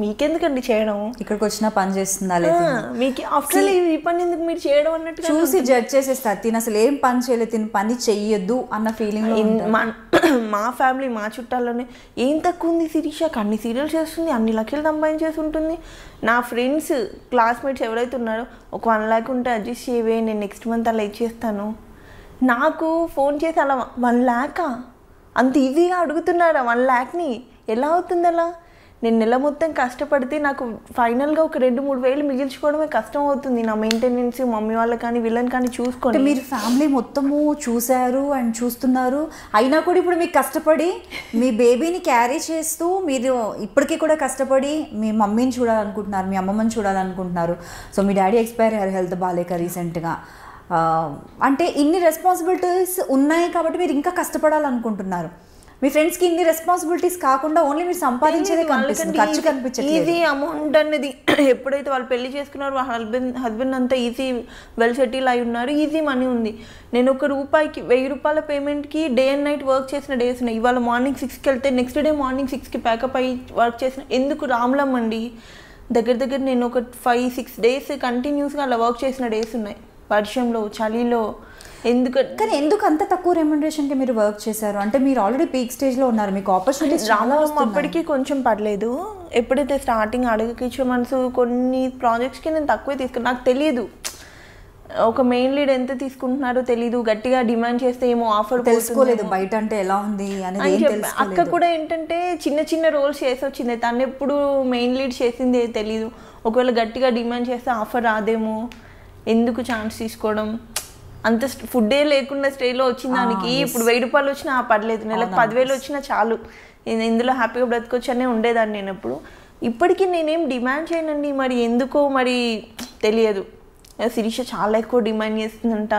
మీకెందుకండి చేయడం, ఇక్కడికి వచ్చినా పని చేస్తుందా లేదా, మీకు ఆఫ్టర్ ఈ పని ఎందుకు మీరు చేయడం అన్నట్టు చూసి జడ్జ్ చేసేస్తారు. తిని అసలు ఏం పని చేయలేదు, తిని పని చెయ్యొద్దు అన్న ఫీలింగ్. మా ఫ్యామిలీ మా చుట్టాల్లోనే ఏం తక్కువ ఉంది శిరీషకి, అన్ని సీరియల్స్ చేస్తుంది, అన్ని లక్షలు సంపాదించేసి ఉంటుంది. నా ఫ్రెండ్స్ క్లాస్మేట్స్ ఎవరైతే ఉన్నారో ఒక 1 lakh ఉంటే అడ్జస్ట్ చేయవే, నేను నెక్స్ట్ మంత్ అలా ఇచ్చేస్తాను. నాకు ఫోన్ చేసి అలా 1 lakh అంత ఈజీగా అడుగుతున్నారా? 1 lakhని ఎలా అవుతుంది అలా? నేను నెల మొత్తం కష్టపడితే నాకు ఫైనల్గా ఒక 2-3 వేలు మిగిల్చుకోవడమే కష్టం అవుతుంది. నా మెయింటెనెన్స్ మమ్మీ వాళ్ళకి కానీ వీళ్ళని కానీ చూసుకోండి. మీరు ఫ్యామిలీ మొత్తము చూశారు అండ్ చూస్తున్నారు, అయినా కూడా ఇప్పుడు మీకు కష్టపడి మీ బేబీని క్యారీ చేస్తూ మీరు ఇప్పటికీ కూడా కష్టపడి మీ మమ్మీని చూడాలనుకుంటున్నారు, మీ అమ్మమ్మని చూడాలనుకుంటున్నారు. సో మీ డాడీ ఎక్స్పైర్ అయ్యారు, హెల్త్ బాగాలేక రీసెంట్గా. అంటే ఇన్ని రెస్పాన్సిబిలిటీస్ ఉన్నాయి కాబట్టి మీరు ఇంకా కష్టపడాలనుకుంటున్నారు. మీ ఫ్రెండ్స్కి ఇన్ని రెస్పాన్సిబిలిటీస్ కాకుండా ఓన్లీ మీరు సంపాదించేదే కనిపిస్తుంది, ఖర్చు కనిపించట్లేదు. ఈజీ అమౌంట్ అనేది ఎప్పుడైతే వాళ్ళు పెళ్లి చేసుకున్నారో వాళ్ళ హస్బెండ్ అంతా ఈజీ వెల్ సెటిల్ అయి ఉన్నారు, ఈజీ మనీ ఉంది. నేను ₹1 1000 పేమెంట్కి డే అండ్ నైట్ వర్క్ చేసిన డేస్ ఉన్నాయి. ఇవాళ మార్నింగ్ 6కి వెళ్తే నెక్స్ట్ డే మార్నింగ్ 6కి ప్యాకప్ అయ్యి వర్క్ చేసిన. ఎందుకు రామ్లం అండి, దగ్గర నేను ఒక 5-6 డేస్ కంటిన్యూస్గా అలా వర్క్ చేసిన డేస్ ఉన్నాయి, వర్షంలో చలిలో. కానీ ఎందుకు అంత తక్కువ రెమ్యునరేషన్కి మీరు వర్క్ చేశారు? అంటే మీరు ఆల్రెడీ పీక్ స్టేజ్లో ఉన్నారు, మీకు ఆపర్చునిటీస్ చాలా వస్తున్నాయి. అప్పటికి కొంచెం పర్లేదు. ఎప్పుడైతే స్టార్టింగ్ అడగకిచ్చే మనసు కొన్ని ప్రాజెక్ట్స్కి నేను తక్కువే తీసుకున్నాను. నాకు తెలియదు ఒక మెయిన్ లీడ్ ఎంత తీసుకుంటున్నారో తెలీదు, గట్టిగా డిమాండ్ చేస్తే ఏమో ఆఫర్ తెలుసుకోలేదు బయట అంటే ఎలా ఉంది అనేది. అక్క కూడా ఏంటంటే చిన్న రోల్స్ చేసి వచ్చింది, తను ఎప్పుడు మెయిన్ లీడ్ చేసింది తెలీదు. ఒకవేళ గట్టిగా డిమాండ్ చేస్తే ఆఫర్ రాదేమో, ఎందుకు ఛాన్స్ తీసుకోవడం, అంత ఫుడ్డే లేకుండా స్టేలో వచ్చిన దానికి ఇప్పుడు ₹1000 వచ్చినా పర్లేదు, నెలకు 10,000 వచ్చినా చాలు, నేను ఇందులో హ్యాపీగా బ్రతకొచ్చనే ఉండేదాన్ని నేను ఎప్పుడు. ఇప్పటికీ నేనేం డిమాండ్ చేయనండి, మరి ఎందుకో మరి తెలియదు. శిరీష చాలా ఎక్కువ డిమాండ్ చేస్తుందంట,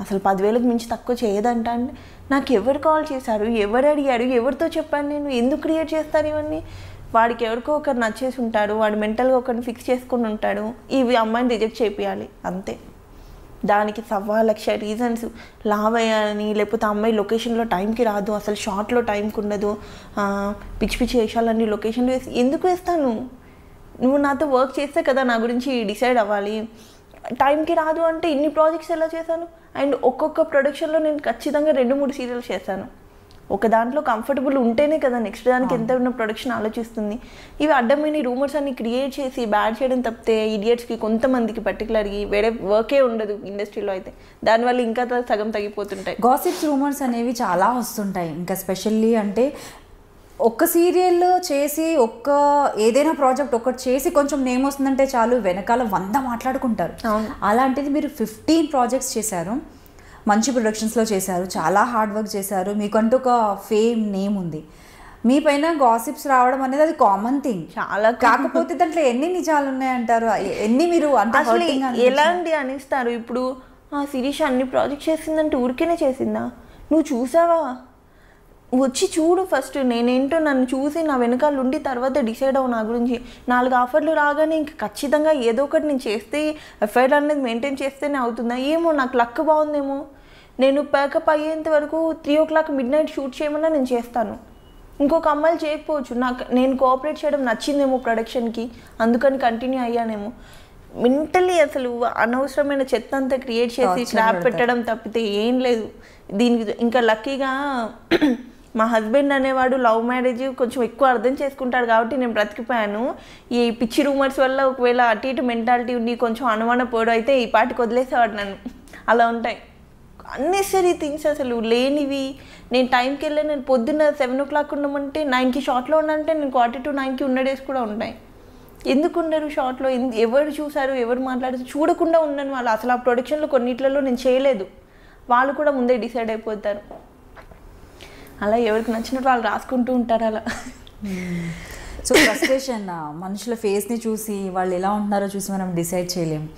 అసలు 10,000కి మించి తక్కువ చేయదంట. అంటే నాకు ఎవరు కాల్ చేశారు, ఎవరు అడిగారు, ఎవరితో చెప్పాను నేను, ఎందుకు క్రియేట్ చేస్తారు ఇవన్నీ? వాడికి ఎవరికో ఒకరు నచ్చేసి ఉంటాడు, వాడు మెంటల్గా ఒకరిని ఫిక్స్ చేసుకుని ఉంటాడు, ఇవి అమ్మాయిని రిజెక్ట్ చేయాలి అంతే. దానికి 1,00,000 రీజన్స్, లావ్ అయ్యాలని, లేకపోతే అమ్మాయి లొకేషన్లో టైంకి రాదు, అసలు షార్ట్లో టైంకి ఉండదు, పిచ్చి పిచ్చి వేషాలన్నీ లొకేషన్లో వేసి ఎందుకు వేస్తాను? నువ్వు నాతో వర్క్ చేస్తే కదా నా గురించి డిసైడ్ అవ్వాలి. టైంకి రాదు అంటే ఇన్ని ప్రాజెక్ట్స్ ఎలా చేశాను? అండ్ ఒక్కొక్క ప్రొడక్షన్లో నేను ఖచ్చితంగా 2-3 సీరియల్స్ చేశాను. ఒక దాంట్లో కంఫర్టబుల్ ఉంటేనే కదా నెక్స్ట్ దానికి ఎంత ఉన్న ప్రొడక్షన్ ఆలోచిస్తుంది. ఇవి అడ్డమైన రూమర్స్ అన్ని క్రియేట్ చేసి బ్యాడ్ చేయడం తప్పితే ఇడియట్స్కి కొంతమందికి పర్టికులర్గా వేరే వర్కే ఉండదు ఇండస్ట్రీలో అయితే, దానివల్ల ఇంకా సగం తగ్గిపోతుంటాయి. గాసిప్స్ రూమర్స్ అనేవి చాలా వస్తుంటాయి. ఇంకా స్పెషల్లీ అంటే ఒక్క సీరియల్ చేసి ఏదైనా ప్రాజెక్ట్ ఒకటి చేసి కొంచెం నేమ్ వస్తుందంటే చాలు వెనకాల 100 మాట్లాడుకుంటారు. అలాంటిది మీరు 15 ప్రాజెక్ట్స్ చేశారు, మంచి ప్రొడక్షన్స్లో చేశారు, చాలా హార్డ్ వర్క్ చేశారు, మీకంటూ ఒక ఫేమ్ నేమ్ ఉంది. మీ పైన గాసిప్స్ రావడం అనేది అది కామన్ థింగ్. చాలా కాకపోతే దాంట్లో ఎన్ని నిజాలు ఉన్నాయంటారు, ఎన్ని మీరు అంటే ఎలాంటి అనిస్తారు? ఇప్పుడు శిరీష అన్ని ప్రాజెక్ట్స్ చేసిందంటే ఊరికేనే చేసిందా? నువ్వు చూసావా? వచ్చి చూడు ఫస్ట్, నేనేంటో నన్ను చూసి నా వెనకాల ఉండి తర్వాత డిసైడ్ అవ్వు నా గురించి. 4 ఆఫర్లు రాగానే ఇంక ఖచ్చితంగా ఏదో ఒకటి నేను చేస్తే ఎఫ్ఐఆర్ అనేది మెయింటైన్ చేస్తేనే అవుతుందా? ఏమో నాకు లక్ బాగుందేమో. నేను ప్యాకప్ అయ్యేంత వరకు 3 o'clock midnight షూట్ చేయమన్నా నేను చేస్తాను. ఇంకొక అమ్మాయిలు చేయకపోవచ్చు, నేను కోఆపరేట్ చేయడం నచ్చిందేమో ప్రొడక్షన్కి, అందుకని కంటిన్యూ అయ్యానేమో. మెంటలీ అసలు అనవసరమైన చెత్త అంతా క్రియేట్ చేసి స్లాబ్ పెట్టడం తప్పితే ఏం లేదు దీనికి. ఇంకా లక్కీగా మా హస్బెండ్ అనేవాడు లవ్ మ్యారేజ్ కొంచెం ఎక్కువ అర్థం చేసుకుంటాడు కాబట్టి నేను బ్రతికిపోయాను. ఈ పిచ్చి రూమర్స్ వల్ల ఒకవేళ అటు ఇటు మెంటాలిటీ ఉండి కొంచెం అనుమాన పోవడం అయితే ఈ పాటికి వదిలేసేవాడు నన్ను. అలా ఉంటాయి అన్నెసరీ థింగ్స్, అసలు లేనివి. నేను టైంకి వెళ్ళి నేను పొద్దున్న 7 o'clock ఉండమంటే 9కి షార్ట్లో ఉన్నానంటే నేను 8:45 ఉన్న డేస్ కూడా ఉంటాయి. ఎందుకు ఉండరు షార్ట్లో? ఎవరు చూసారు, ఎవరు మాట్లాడారు చూడకుండా ఉన్నాను. వాళ్ళు అసలు ఆ ప్రొడక్షన్లో కొన్నిట్లలో నేను చేయలేదు, వాళ్ళు కూడా ముందే డిసైడ్ అయిపోతారు. అలా ఎవరికి నచ్చినట్టు వాళ్ళు రాసుకుంటూ ఉంటారు అలా. సో ఫ్రస్ట్రేషన్ మనుషుల ఫేస్ని చూసి వాళ్ళు ఎలా ఉంటున్నారో చూసి మనం డిసైడ్ చేయలేము.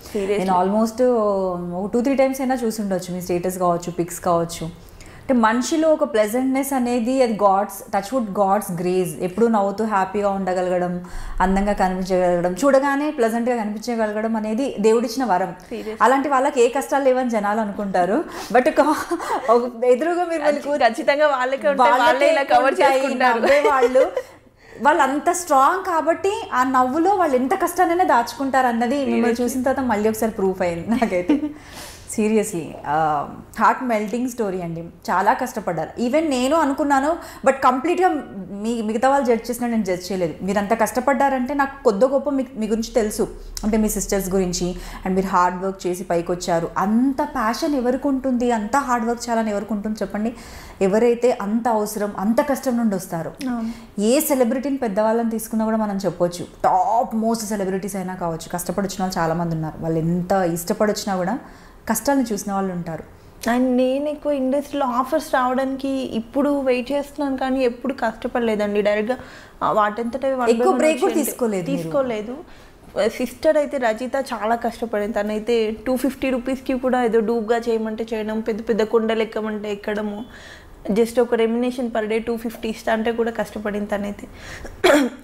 నేను ఆల్మోస్ట్ 2-3 times అయినా చూసి ఉండొచ్చు, మీ స్టేటస్ కావచ్చు, పిక్స్ కావచ్చు. అంటే మనిషిలో ఒక ప్లెజెంట్నెస్ అనేది అది గాడ్స్ గ్రేస్. ఎప్పుడు నవ్వుతూ హ్యాపీగా ఉండగలగడం, అందంగా కనిపించగలగడం, చూడగానే ప్లెజెంట్గా కనిపించగలగడం అనేది దేవుడిచ్చిన వరం. అలాంటి వాళ్ళకి ఏ కష్టాలు లేవని జనాలు అనుకుంటారు, బట్ ఎదురుగా మీరు ఖచ్చితంగా వాళ్ళు అంత స్ట్రాంగ్ కాబట్టి ఆ నవ్వులో వాళ్ళు ఎంత కష్టానైనా దాచుకుంటారు అన్నది మిమ్మల్ని చూసిన తర్వాత మళ్ళీ ఒకసారి ప్రూఫ్ అయింది నాకైతే. సీరియస్లీ హార్ట్ మెల్టింగ్ స్టోరీ అండి. చాలా కష్టపడ్డారు. ఈవెన్ నేను అనుకున్నాను, బట్ కంప్లీట్గా మిగతా వాళ్ళు జడ్జ్ చేసినా నేను జడ్జ్ చేయలేదు. మీరు అంత కష్టపడ్డారంటే నాకు కొద్ది గొప్ప మీ గురించి తెలుసు, అంటే మీ సిస్టర్స్ గురించి. అండ్ మీరు హార్డ్ వర్క్ చేసి పైకి వచ్చారు. అంత ప్యాషన్ ఎవరికి ఉంటుంది, అంత హార్డ్ వర్క్ చేయాలని ఎవరికి ఉంటుంది చెప్పండి? ఎవరైతే అంత అవసరం, అంత కష్టం నుండి వస్తారో. ఏ సెలబ్రిటీని పెద్దవాళ్ళని తీసుకున్నా కూడా మనం చెప్పొచ్చు, టాప్ మోస్ట్ సెలబ్రిటీస్ అయినా కావచ్చు, కష్టపడి వచ్చిన వాళ్ళు చాలామంది ఉన్నారు. వాళ్ళు ఎంత ఇష్టపడి వచ్చినా కూడా కష్టాలను చూసిన వాళ్ళు ఉంటారు. అండ్ నేను ఎక్కువ ఇండస్ట్రీలో ఆఫర్స్ రావడానికి ఇప్పుడు వెయిట్ చేస్తున్నాను, కానీ ఎప్పుడు కష్టపడలేదండి. డైరెక్ట్గా వాటంతట ఎక్కువ బ్రేక్ కూడా తీసుకోలేదు. సిస్టర్ అయితే రజిత చాలా కష్టపడింది. తనైతే 250 రూపీస్కి కూడా ఏదో డూబ్గా చేయమంటే చేయడం, పెద్ద పెద్ద కొండలు ఎక్కమంటే ఎక్కడము, జస్ట్ ఒక రెమ్యునేషన్ పర్ డే 250 ఇస్తా అంటే కూడా కష్టపడింది తనైతే.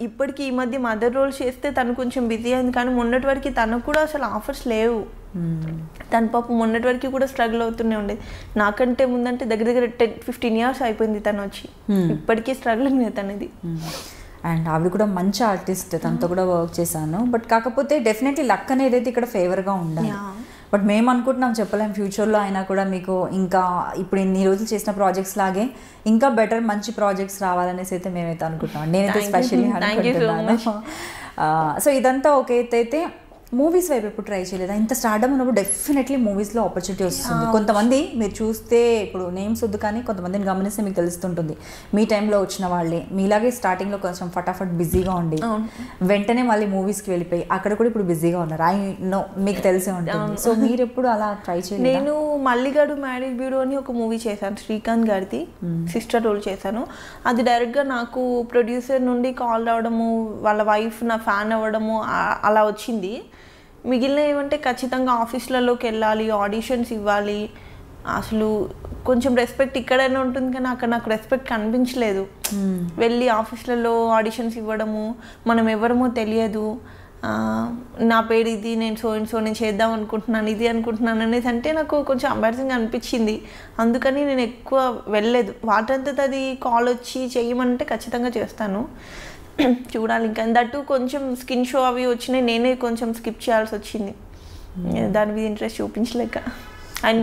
ఇప్పటికీ ఈ మధ్య మదర్ రోల్ చేస్తే తను కొంచెం బిజీ అయింది, కానీ మొన్నటి వరకు తనకు కూడా అసలు ఆఫర్స్ లేవు. తన పాపం మొన్నటి వరకు కూడా స్ట్రగుల్ అవుతూనే ఉండేది. నాకంటే ముందంటే దగ్గర 10-15 years అయిపోయింది తను వచ్చి, ఇప్పటికీ స్ట్రగులింగ్ తనది. అండ్ ఆవిడ కూడా మంచి ఆర్టిస్ట్, తనతో కూడా వర్క్ చేశాను. బట్ కాకపోతే డెఫినెట్లీ లక్ అనేది అయితే ఇక్కడ ఫేవర్గా ఉండాలి. బట్ మేము అనుకుంటున్నాం, చెప్పలేం ఫ్యూచర్లో అయినా కూడా మీకు ఇంకా ఇప్పుడు ఇన్ని రోజులు చేసిన ప్రాజెక్ట్స్ లాగే ఇంకా బెటర్ మంచి ప్రాజెక్ట్స్ రావాలనేసి అయితే మేమైతే అనుకుంటున్నాం. నేనైతే స్పెషల్లీ అనుకుంటున్నాను. సో ఇదంతా ఒక అయితే మూవీస్ వైపు ఎప్పుడు ట్రై చేయలేదా? ఇంత స్టార్డమ్ ఉన్నప్పుడు డెఫినెట్లీ మూవీస్లో ఆపర్చునిటీ వస్తుంది. కొంతమంది మీరు చూస్తే ఇప్పుడు నేమ్స్ వద్దు, కానీ కొంతమందిని గమనిస్తే మీకు తెలుస్తుంటుంది. మీ టైంలో వచ్చిన వాళ్ళే మీలాగే స్టార్టింగ్లో కొంచెం ఫటాఫట్ బిజీగా ఉండి వెంటనే మళ్ళీ మూవీస్కి వెళ్ళిపోయి అక్కడ కూడా ఇప్పుడు బిజీగా ఉన్నారు. ఐ నో మీకు తెలిసే ఉంటుంది. సో మీరు ఎప్పుడు అలా ట్రై చేయలేదు? నేను మల్లిగాడు మ్యారేజ్ బ్యూరో అని ఒక మూవీ చేశాను, శ్రీకాంత్ గారిది సిస్టర్ రోల్ చేశాను. అది డైరెక్ట్గా నాకు ప్రొడ్యూసర్ నుండి కాల్ రావడము, వాళ్ళ వైఫ్ నా ఫ్యాన్ అవ్వడము అలా వచ్చింది. మిగిలిన ఏమంటే ఖచ్చితంగా ఆఫీస్లలోకి వెళ్ళాలి, ఆడిషన్స్ ఇవ్వాలి. అసలు కొంచెం రెస్పెక్ట్ ఇక్కడైనా ఉంటుంది, కానీ అక్కడ నాకు రెస్పెక్ట్ కనిపించలేదు. వెళ్ళి ఆఫీస్లలో ఆడిషన్స్ ఇవ్వడము, మనం ఎవరమో తెలియదు, నా పేరు ఇది, నేను సో నేను చేద్దాం అనుకుంటున్నాను, ఇది అనుకుంటున్నాను అనేసి అంటే నాకు కొంచెం ఎంబారసింగ్ అనిపించింది. అందుకని నేను ఎక్కువ వెళ్ళలేదు. వాటంతట అది కాల్ వచ్చి చేయమంటే ఖచ్చితంగా చేస్తాను, చూడాలి. ఇంకా దట్టు కొంచెం స్కిన్ షో అవి వచ్చినాయి, నేనే కొంచెం స్కిప్ చేయాల్సి వచ్చింది, దాని మీద ఇంట్రెస్ట్ చూపించలేక. అండ్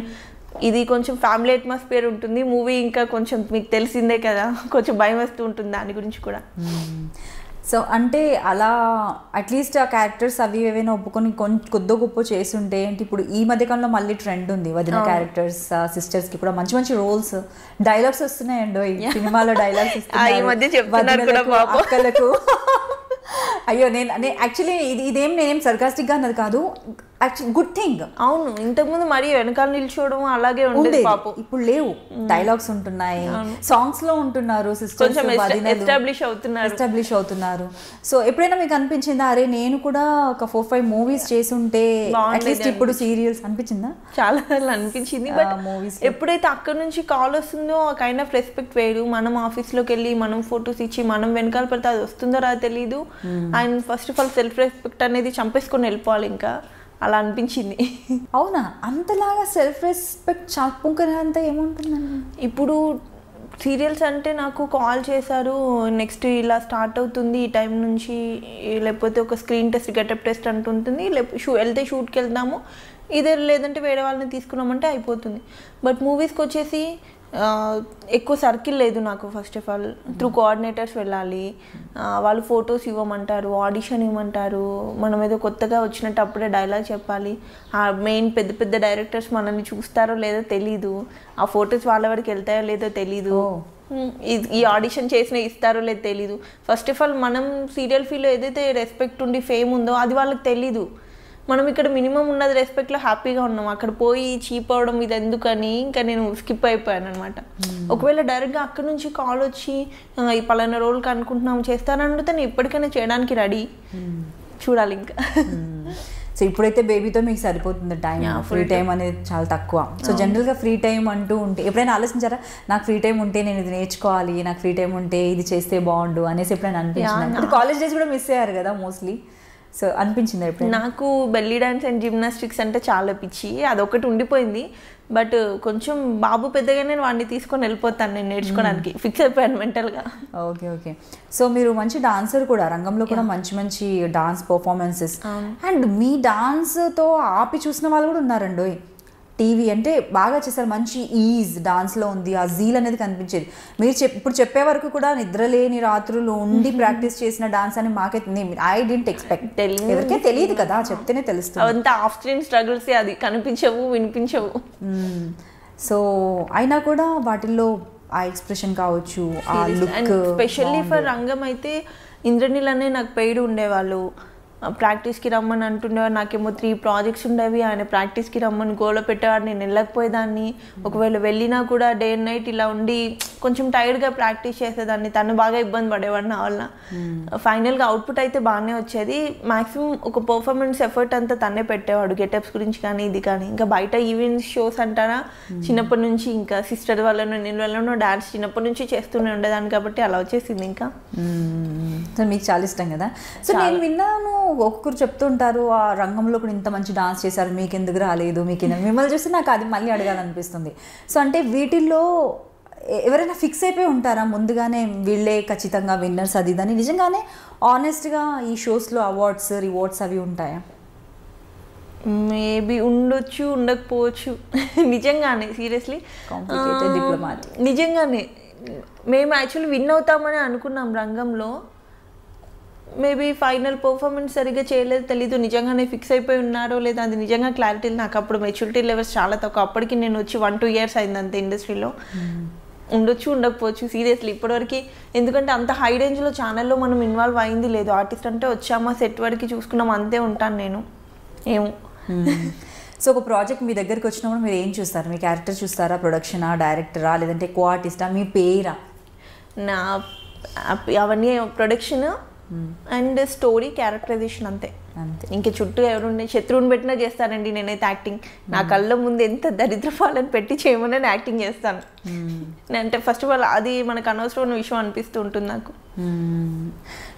ఇది కొంచెం ఫ్యామిలీ అట్మాస్ఫియర్ ఉంటుంది. మూవీ ఇంకా కొంచెం మీకు తెలిసిందే కదా, కొంచెం భయం వేస్తూ ఉంటుంది దాని గురించి కూడా. సో అంటే అలా అట్లీస్ట్ ఆ క్యారెక్టర్స్ అవి ఏవైనా ఒప్పుకొని కొద్ది గొప్ప చేస్తుంటే ఏంటి, ఇప్పుడు ఈ మధ్యకాలంలో మళ్ళీ ట్రెండ్ ఉంది వదిన క్యారెక్టర్స్ సిస్టర్స్కి కూడా మంచి మంచి రోల్స్, డైలాగ్స్ వస్తున్నాయండి ఈ సినిమాలో. డైలాగ్స్ అక్కలకు అయ్యో నేను యాక్చువల్లీ ఇదేం నేనేం సర్కాస్టిక్గా అన్నది కాదు, యాక్చువల్లీ గుడ్ థింగ్. అవును, ఇంతకుముందు మరి వెనకాల నిల్చోవడం అలాగే ఉండేది పాపం. ఇప్పుడు లేవు, డైలాగ్స్ ఉంటున్నాయి, సాంగ్స్ లో ఉంటున్నారు, సిస్టర్స్ ఎస్టాబ్లిష్ అవుతున్నారు. సో ఎప్పుడైనా మీకు అనిపించిందా అరే నేను కూడా ఒక 4-5 మూవీస్ చేసి ఉంటే అట్లీస్ట్ ఇప్పుడు సీరియల్స్ అనిపించిందా? చాలా సార్లు అనిపించింది. బట్ మూవీస్ ఎప్పుడైతే అక్కడ నుంచి కాల్ వస్తుందో ఆ కైండ్ ఆఫ్ రెస్పెక్ట్ వేరు. మనం ఆఫీస్లోకి వెళ్ళి మనం ఫొటోస్ ఇచ్చి మనం వెనకాల పడితే అది వస్తుందో రాదో తెలీదు. And first of all self respect అనేది చంపేసుకొని వెళ్ళిపోవాలి, ఇంకా అలా అనిపించింది. అవునా, అంతలాగా సెల్ఫ్ రెస్పెక్ట్ చాపుకునేంత ఏముంటుందండి? ఇప్పుడు సీరియల్స్ అంటే నాకు కాల్ చేశారు, నెక్స్ట్ ఇలా స్టార్ట్ అవుతుంది ఈ టైం నుంచి, లేకపోతే ఒక స్క్రీన్ టెస్ట్ గెటప్ టెస్ట్ అంటుంటుంది, వెళ్తే షూట్కి వెళ్దాము, ఇదే లేదంటే వేరే వాళ్ళని తీసుకున్నామంటే అయిపోతుంది. బట్ మూవీస్కి వచ్చేసి ఎక్కువ సర్కిల్ లేదు నాకు. First of all through coordinators వెళ్ళాలి, వాళ్ళు ఫొటోస్ ఇవ్వమంటారు, ఆడిషన్ ఇవ్వమంటారు, మనం ఏదో కొత్తగా వచ్చినట్టు అప్పుడే డైలాగ్ చెప్పాలి. ఆ మెయిన్ పెద్ద పెద్ద డైరెక్టర్స్ మనల్ని చూస్తారో లేదో తెలీదు, ఆ ఫొటోస్ వాళ్ళ వరకు వెళ్తాయో లేదో తెలీదు, ఈ ఆడిషన్ చేసిన ఇస్తారో లేదో తెలీదు. ఫస్ట్ ఆఫ్ ఆల్ మనం సీరియల్ ఫీల్డ్లో ఏదైతే రెస్పెక్ట్ ఉండి ఫేమ్ ఉందో అది వాళ్ళకి తెలీదు. మనం ఇక్కడ మినిమం ఉన్నది రెస్పెక్ట్లో హ్యాపీగా ఉన్నాం, అక్కడ పోయి చీప్ అవడం ఇది ఎందుకని ఇంకా నేను స్కిప్ అయిపోయాను అనమాట. ఒకవేళ డైరెక్ట్గా అక్కడ నుంచి కాల్ వచ్చి ఈ పలానా రోల్కి అనుకుంటున్నాం చేస్తానని అడిగితే నేను ఇప్పటికైనా చేయడానికి రెడీ, చూడాలి ఇంకా. సో ఇప్పుడైతే బేబీతో మీకు సరిపోతుంది టైం, ఫ్రీ టైం అనేది చాలా తక్కువ. సో జనరల్గా ఫ్రీ టైం అంటూ ఉంటే ఎప్పుడైనా ఆలోచించారా నాకు ఫ్రీ టైం ఉంటే నేను ఇది నేర్చుకోవాలి, నాకు ఫ్రీ టైం ఉంటే ఇది చేస్తే బాగుండు అనేసి ఎప్పుడైనా అనిపించింది? కాలేజ్ డేస్ కూడా మిస్ అయ్యారు కదా మోస్ట్లీ, సో అనిపించింది ఎప్పుడు? నాకు బెల్లీ డాన్స్ అండ్ జిమ్నాస్టిక్స్ అంటే చాలా పిచ్చి, అదొకటి ఉండిపోయింది. బట్ కొంచెం బాబు పెద్దగానే వాడిని తీసుకొని వెళ్ళిపోతాను నేను నేర్చుకోవడానికి, ఫిక్స్ అయిపోయాను మెంటల్గా. Okay okay. సో మీరు మంచి డాన్సర్ కూడా, రంగంలో కూడా మంచి మంచి డాన్స్ పర్ఫార్మెన్సెస్, అండ్ మీ డాన్స్తో ఆపి చూసిన వాళ్ళు కూడా ఉన్నారండి. టీవీ అంటే బాగా చేశారు, మంచి ఈజ్ డాన్స్లో ఉంది, ఆ జీల్ అనేది కనిపించేది. మీరు ఇప్పుడు చెప్పే వరకు కూడా నిద్రలేని రాత్రులు ఉండి ప్రాక్టీస్ చేసిన డాన్స్ అని మాకైతే ఐ డింట్ ఎక్స్పెక్ట్. ఎవరికే తెలియదు కదా, చెప్తేనే తెలుస్తుంది. అంతా ఆఫ్ స్క్రీన్ స్ట్రగుల్స్, అది కనిపించవు వినిపించవు. సో అయినా కూడా వాటిల్లో ఆ ఎక్స్ప్రెషన్ కావచ్చు, ఆ లుక్. స్పెషల్లీ ఫర్ రంగం అయితే ఇంద్రనీల్ అనే నాకు పెయిడ్ ఉండేవాళ్ళు, ప్రాక్టీస్కి రమ్మని అంటుండేవారు. నాకేమో 3 ప్రాజెక్ట్స్ ఉండేవి, ఆయన ప్రాక్టీస్కి రమ్మని గోల పెట్టేవాడు, నేను వెళ్ళకపోయేదాన్ని. ఒకవేళ వెళ్ళినా కూడా డే అండ్ నైట్ ఇలా ఉండి కొంచెం టైర్డ్గా ప్రాక్టీస్ చేసేదాన్ని, తను బాగా ఇబ్బంది పడేవాడు నా వల్ల. ఫైనల్గా అవుట్పుట్ అయితే బాగానే వచ్చేది. మ్యాక్సిమం ఒక పర్ఫార్మెన్స్ ఎఫర్ట్ అంతా తనే పెట్టేవాడు, గెటప్స్ గురించి కానీ ఇది కానీ. ఇంకా బయట ఈవెంట్స్ షోస్ అంటారా, చిన్నప్పటి నుంచి ఇంకా సిస్టర్ వల్లనో నేను వల్లనో డాన్స్ చిన్నప్పటి నుంచి చేస్తూనే ఉండేదాన్ని, కాబట్టి అలా వచ్చేసింది. ఇంకా సో మీకు చాలా ఇష్టం కదా. సో నేను విన్నాను ఒక్కొక్కరు చెప్తుంటారు ఆ రంగంలో కూడా ఇంత మంచి డాన్స్ చేశారు, మీకు ఎందుకు రాలేదు, మీకు మిమ్మల్ని చూస్తే నాకు అది మళ్ళీ అడగాలనిపిస్తుంది. సో అంటే వీటిల్లో ఎవరైనా ఫిక్స్ అయిపోయి ఉంటారా ముందుగానే వీళ్ళే ఖచ్చితంగా విన్నర్స్ అది ఇదని? నిజంగానే ఆనెస్ట్గా ఈ షోస్లో అవార్డ్స్ రివార్డ్స్ అవి ఉంటాయా? మేబీ ఉండొచ్చు, ఉండకపోవచ్చు. నిజంగానే సీరియస్లీ కాంప్లికేటెడ్ డిప్లొమాటిక్. నిజంగానే మేము యాక్చువల్లీ విన్ అవుతామని అనుకున్నాం రంగంలో. మేబీ ఫైనల్ పర్ఫార్మెన్స్ సరిగ్గా చేయలేదు తెలీదు, నిజంగానే ఫిక్స్ అయిపోయి ఉన్నారో లేదా అది నిజంగా క్లారిటీ. నాకు అప్పుడు మెచ్యూరిటీ లెవెల్స్ చాలా తక్కువ, అప్పటికి నేను వచ్చి 1-2 years అయింది అంతే ఇండస్ట్రీలో. ఉండొచ్చు, ఉండకపోవచ్చు సీరియస్లీ ఇప్పటివరకు. ఎందుకంటే అంత హై రేంజ్లో ఛానల్లో మనం ఇన్వాల్వ్ అయింది లేదు. ఆర్టిస్ట్ అంటే వచ్చామా, సెట్ వరకు చూసుకున్నాం, అంతే ఉంటాను నేను. ఏమో. సో ఒక ప్రాజెక్ట్ మీ దగ్గరికి వచ్చినప్పుడు మీరు ఏం చూస్తారు? మీ క్యారెక్టర్ చూస్తారా, ప్రొడక్షనా, డైరెక్టరా, లేదంటే కో ఆర్టిస్టా, మీ పేరా? నా అవన్నీ ప్రొడక్షన్ అండ్ స్టోరీ, క్యారెక్టరైజేషన్ అంతే. ఇంకా చుట్టూ ఎవరుండే శత్రువుని పెట్టినా చేస్తానండి నేనైతే యాక్టింగ్. నా కళ్ళ ముందు ఎంత దరిద్రపాలని పెట్టి చేయమని నేను యాక్టింగ్ చేస్తాను. అంటే ఫస్ట్ ఆఫ్ ఆల్ అది మనకు అనవసరమైన విషయం అనిపిస్తూ ఉంటుంది నాకు.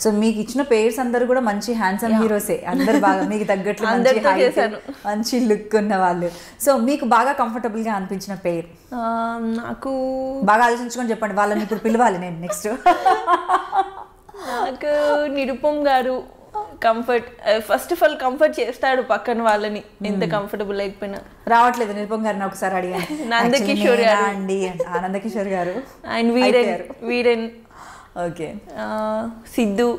సో మీకు ఇచ్చిన పేర్స్ అందరు కూడా మంచి హ్యాండ్సమ్ హీరోసే, అందరు బాగా మీకు తగ్గట్లు మంచి లుక్ ఉన్న వాళ్ళు. సో మీకు బాగా కంఫర్టబుల్గా అనిపించిన పేరు? నాకు బాగా ఆలోచించుకొని చెప్పండి, వాళ్ళని ఇప్పుడు పిలవాలి నేను నెక్స్ట్. నాకు నిరుపమ్ గారు comfort first of all comfort చేస్తాడు పక్కన వాళ్ళని ఎంత కంఫర్టబుల్ లేకపోయినా. రావట్లేదు నిరుపమ్ గారిని ఒకసారి అడిగాను. నందకిషోర్ గారు అండి, ఆనందకిషోర్ గారు and Viren okay, Siddhu,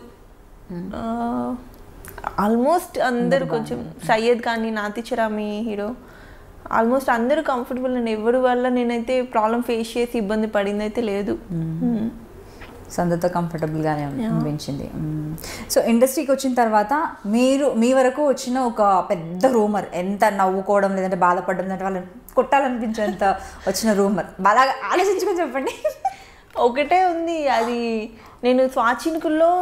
almost అందరు కొంచెం సయ్యద్ కానీ నాతిచరామి హీరో ఆల్మోస్ట్ అందరూ కంఫర్టబుల్ అండి. ఎవరి వల్ల నేనైతే ప్రాబ్లం ఫేస్ చేసి ఇబ్బంది పడింది అయితే లేదు. సో అందరితో కంఫర్టబుల్గానే అనిపించింది. సో ఇండస్ట్రీకి వచ్చిన తర్వాత మీ వరకు వచ్చిన ఒక పెద్ద రూమర్, ఎంత నవ్వుకోవడం లేదంటే బాధపడడం లేదంటే వాళ్ళని కొట్టాలనిపించేంత వచ్చిన రూమర్ బాగా ఆలోచించుకొని చెప్పండి. ఒకటే ఉంది, అది నేను స్వాచిన్కుల్లో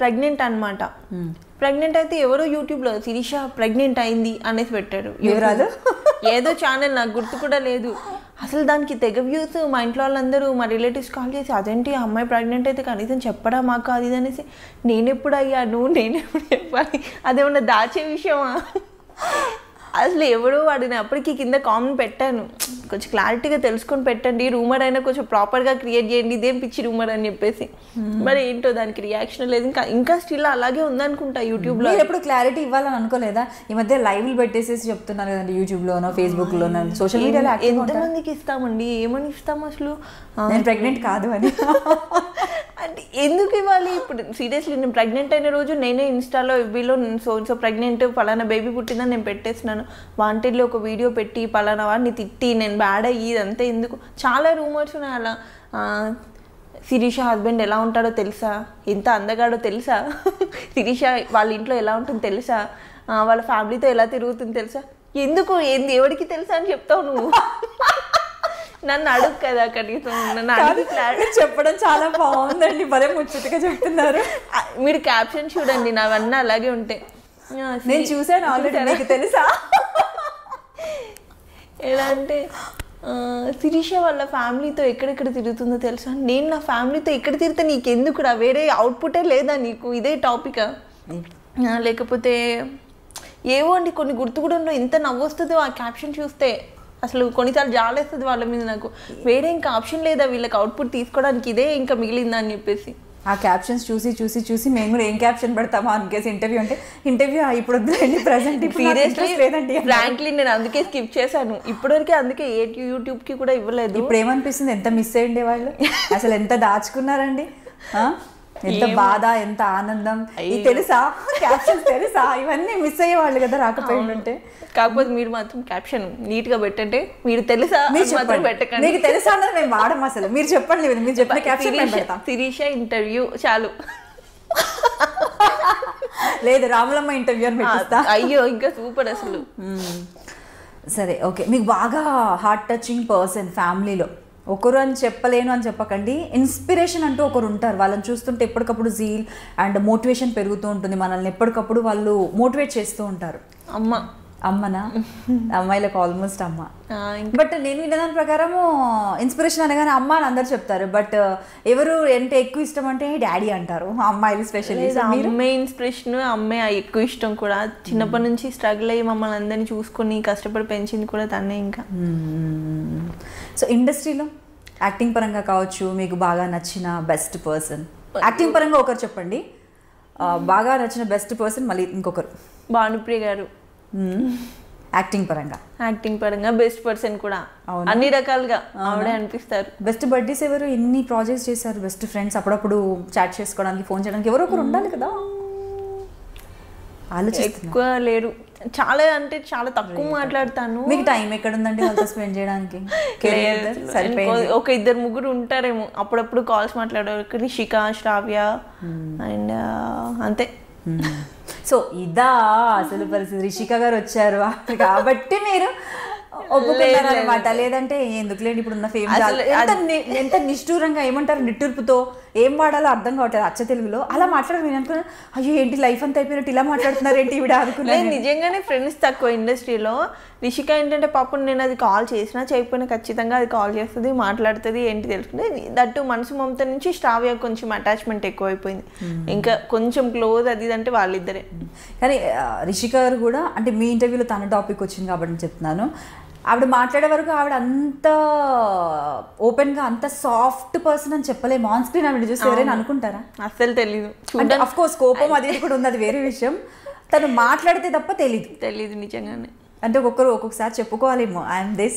ప్రెగ్నెంట్ అనమాట. ప్రెగ్నెంట్ అయితే ఎవరో యూట్యూబ్లో శిరీష ప్రెగ్నెంట్ అయింది అనేసి పెట్టారు. ఏదో ఛానల్, నాకు గుర్తు కూడా లేదు. అసలు దానికి తెగ వ్యూస్. మా ఇంట్లో వాళ్ళందరూ మా రిలేటివ్స్ కాల్ చేసి అదేంటి అమ్మాయి ప్రెగ్నెంట్ అయితే కనీసం చెప్పడా మాకు అది ఇది అనేసి. నేనెప్పుడు అయ్యాను, నేనెప్పుడు చెప్పాలి, అదేమన్నా దాచే విషయమా? అసలు ఎవడో వాడిని అప్పటికి కింద కామెంట్ పెట్టాను, కొంచెం క్లారిటీగా తెలుసుకొని పెట్టండి, రూమర్ అయినా కొంచెం ప్రాపర్గా క్రియేట్ చేయండి, ఇదేం పిచ్చి రూమర్ అని చెప్పేసి. మరి ఏంటో దానికి రియాక్షన్ లేదు. ఇంకా స్టిల్ అలాగే ఉందనుకుంటా యూట్యూబ్లో. ఎప్పుడు క్లారిటీ ఇవ్వాలని అనుకోలేదా? ఈ మధ్య లైవ్లు పెట్టేసేసి చెప్తున్నారు కదండి యూట్యూబ్లోనో ఫేస్బుక్లోనో సోషల్ మీడియాలో. ఎంతమందికి ఇస్తామండి, ఏమని ఇస్తాం అసలు? నేను ప్రెగ్నెంట్ కాదు అని అంటే ఎందుకు ఇవ్వాలి? ఇప్పుడు సీరియస్లీ నేను ప్రెగ్నెంట్ అయిన రోజు నేనే ఇన్స్టాలో ఎఫ్బీలో సో ప్రెగ్నెంట్ పలానా బేబీ పుట్టిందని నేను పెట్టేస్తున్నాను. వాంటెడ్లో ఒక వీడియో పెట్టి పలానా వాడిని తిట్టి నేను బ్యాడ్ అయ్యి ఇదంతా ఎందుకు? చాలా రూమర్స్ ఉన్నాయి అలా. శిరీష హస్బెండ్ ఎలా ఉంటాడో తెలుసా, ఎంత అందగాడో తెలుసా, శిరీష వాళ్ళ ఇంట్లో ఎలా ఉంటుందో తెలుసా, వాళ్ళ ఫ్యామిలీతో ఎలా తిరుగుతుందో తెలుసా? ఎందుకు ఎవరికి తెలుసా అని చెప్తావు నువ్వు? నన్ను అడుగు కదా కనీసం. నన్ను అడిగి క్లారిటీ చెప్పడం చాలా బాగుందండి, భలే ముచ్చటగా చెప్తున్నారు. మీరు క్యాప్షన్ చూడండి, నావన్నీ అలాగే ఉంటాయి. నేను చూసాను ఆల్రెడీ, నీకు తెలుసా? ఎలా అంటే శిరీష వాళ్ళ ఫ్యామిలీతో ఎక్కడెక్కడ తిరుగుతుందో తెలుసా? నేను నా ఫ్యామిలీతో ఎక్కడ తిరిగితే నీకెందుకురా? వేరే అవుట్పుటే లేదా నీకు? ఇదే టాపికా? లేకపోతే ఏవో అండి కొన్ని గుర్తు కూడా ఉండవు. ఎంత నవ్వొస్తుందో ఆ క్యాప్షన్ చూస్తే. అసలు కొన్నిసార్లు జాలేస్తుంది వాళ్ళ మీద నాకు. వేరే ఇంకా ఆప్షన్ లేదా వీళ్ళకి అవుట్పుట్ తీసుకోవడానికి, ఇదే ఇంకా మిగిలిందా అని చెప్పేసి. ఆ క్యాప్షన్స్ చూసి చూసి చూసి మేము కూడా ఏం క్యాప్షన్ పెడతామా అనికేసి ఇంటర్వ్యూ అంటే ఇంటర్వ్యూ ఇప్పుడు వద్దులేండి ప్రెసెంట్ సీరియస్లీ లేదండి. ఫ్రాంక్లీ నేను అందుకే స్కిప్ చేశాను ఇప్పటివరకు. అందుకే యూట్యూబ్కి కూడా ఇవ్వలేదు. ఇప్పుడు ఏమనిపిస్తుంది, ఎంత మిస్ అయ్యండి వాళ్ళు, అసలు ఎంత దాచుకున్నారండి, ఎంత బాధ, ఎంత ఆనందం. తెలుసా క్యాప్షన్స్ తెలుసా? ఇవన్నీ మిస్ అయ్యేవాళ్ళు కదా రాకపోయిందంటే. కాకపోతే మీరు మాత్రం క్యాప్షన్ నీట్ గా పెట్టంటే మీరు తెలుసా పెట్టకండి. మీకు తెలుసా అన్నది మేము వాడము అసలు. మీరు చెప్పండి, మీరు చెప్పిన క్యాప్షన్ పెడతాం. శిరీష ఇంటర్వ్యూ చాలు. లేదు రాములమ్మ ఇంటర్వ్యూ అని పెట్టిస్తా. అయ్యో ఇంకా సూపర్ అసలు. సరే ఓకే, మీకు బాగా హార్ట్ టచింగ్ పర్సన్ ఫ్యామిలీలో ఒకరు అని చెప్పలేను అని చెప్పకండి, ఇన్స్పిరేషన్ అంటూ ఒకరు ఉంటారు. వాళ్ళని చూస్తుంటే ఎప్పటికప్పుడు జీల్ అండ్ మోటివేషన్ పెరుగుతూ ఉంటుంది. మనల్ని ఎప్పటికప్పుడు వాళ్ళు మోటివేట్ చేస్తూ ఉంటారు. అమ్మనా? అమ్మాయిలకు ఆల్మోస్ట్ అమ్మ. బట్ నేను విన్నదాని ప్రకారము ఇన్స్పిరేషన్ అనగానే అమ్మ అని అందరు చెప్తారు. బట్ ఎవరు అంటే ఎక్కువ ఇష్టం అంటే డాడీ అంటారు అమ్మాయిలు స్పెషల్లీ. అమ్మే ఇన్స్పిరేషన్, అమ్మే ఎక్కువ ఇష్టం కూడా. చిన్నప్పటి నుంచి స్ట్రగుల్ అయ్యి మమ్మల్ని అందరినీ చూసుకొని కష్టపడి పెంచింది కూడా తనే. ఇంకా సో ఇండస్ట్రీలో యాక్టింగ్ పరంగా కావచ్చు, మీకు బాగా నచ్చిన బెస్ట్ పర్సన్? యాక్టింగ్ పరంగా ఒకరు చెప్పండి, బాగా నచ్చిన బెస్ట్ పర్సన్ మళ్ళీ ఇంకొకరు. భానుప్రియ గారు. యాక్టింగ్ పరంగా బెస్ట్ పర్సన్ కూడా. అన్ని రకాలుగా ఆవిడే అనిపిస్తారు. బెస్ట్ బడ్డీస్ ఎవరు? ఎన్ని ప్రాజెక్ట్స్ చేశారు? బెస్ట్ ఫ్రెండ్స్, అప్పుడప్పుడు చాట్ చేసుకోవడానికి, ఫోన్ చేయడానికి ఎవరో ఒకరు ఉండాలి కదా. ఎక్కువ లేరు, చాలా అంటే చాలా తక్కువ మాట్లాడతాను. మీకు టైం ఎక్కడ ఉందండి వాళ్ళతో స్పెండ్ చేయడానికి? ఒక ఇద్దరు ముగ్గురు ఉంటారేమో, అప్పుడప్పుడు కాల్స్ మాట్లాడారు. రిషిక, శ్రావ్య అండ్ అంతే. సో ఇదా అసలు పరిస్థితి. రిషిక గారు వచ్చారు కాబట్టి మీరు ఒప్పుకున్నారనమాట. లేదంటే ఎందుకులేండి ఇప్పుడున్న ఫేమ్ ఎంత నిష్ఠూరంగా, ఏమంటారు నిట్టూర్పుతో ఏం వాడాలో అర్థం కావట్లేదు అచ్చ తెలుగులో. అలా మాట్లాడారు. నేను అనుకున్నాను అయ్యో ఏంటి లైఫ్ అంతా అయిపోయినట్టు ఇలా మాట్లాడుతున్నారు ఏంటి ఈవిడ అనుకున్నాను. నిజంగానే ఫ్రెండ్స్ తక్కువ ఇండస్ట్రీలో. రిషిక ఏంటంటే పాపం నేను అది కాల్ చేసినా చేయకపోయినా ఖచ్చితంగా అది కాల్ చేస్తుంది, మాట్లాడుతుంది, ఏంటి తెలుసుకుంటే. దట్టు మనసు మమత నుంచి శ్రావ్య కొంచెం అటాచ్మెంట్ ఎక్కువైపోయింది. ఇంకా కొంచెం క్లోజ్ అది అంటే వాళ్ళిద్దరే. కానీ రిషిక గారు కూడా అంటే మీ ఇంటర్వ్యూలో తన టాపిక్ వచ్చింది కాబట్టి చెప్తున్నాను, ఆవిడ మాట్లాడే వరకు ఆవిడ అంత ఓపెన్గా అంత సాఫ్ట్ పర్సన్ అని చెప్పలేము. ఆన్ స్క్రీన్ ఆవిడ చూస్తే ఎవరైనా అనుకుంటారా? అస్సలు తెలీదు. అంటే అఫ్ కోర్స్ కోపం అది కూడా ఉంది, అది వేరే విషయం. తను మాట్లాడితే తప్ప తెలీదు నిజంగానే. అంటే ఒక్కొక్కసారి చెప్పుకోవాలేమో ఐఎమ్ దిస్.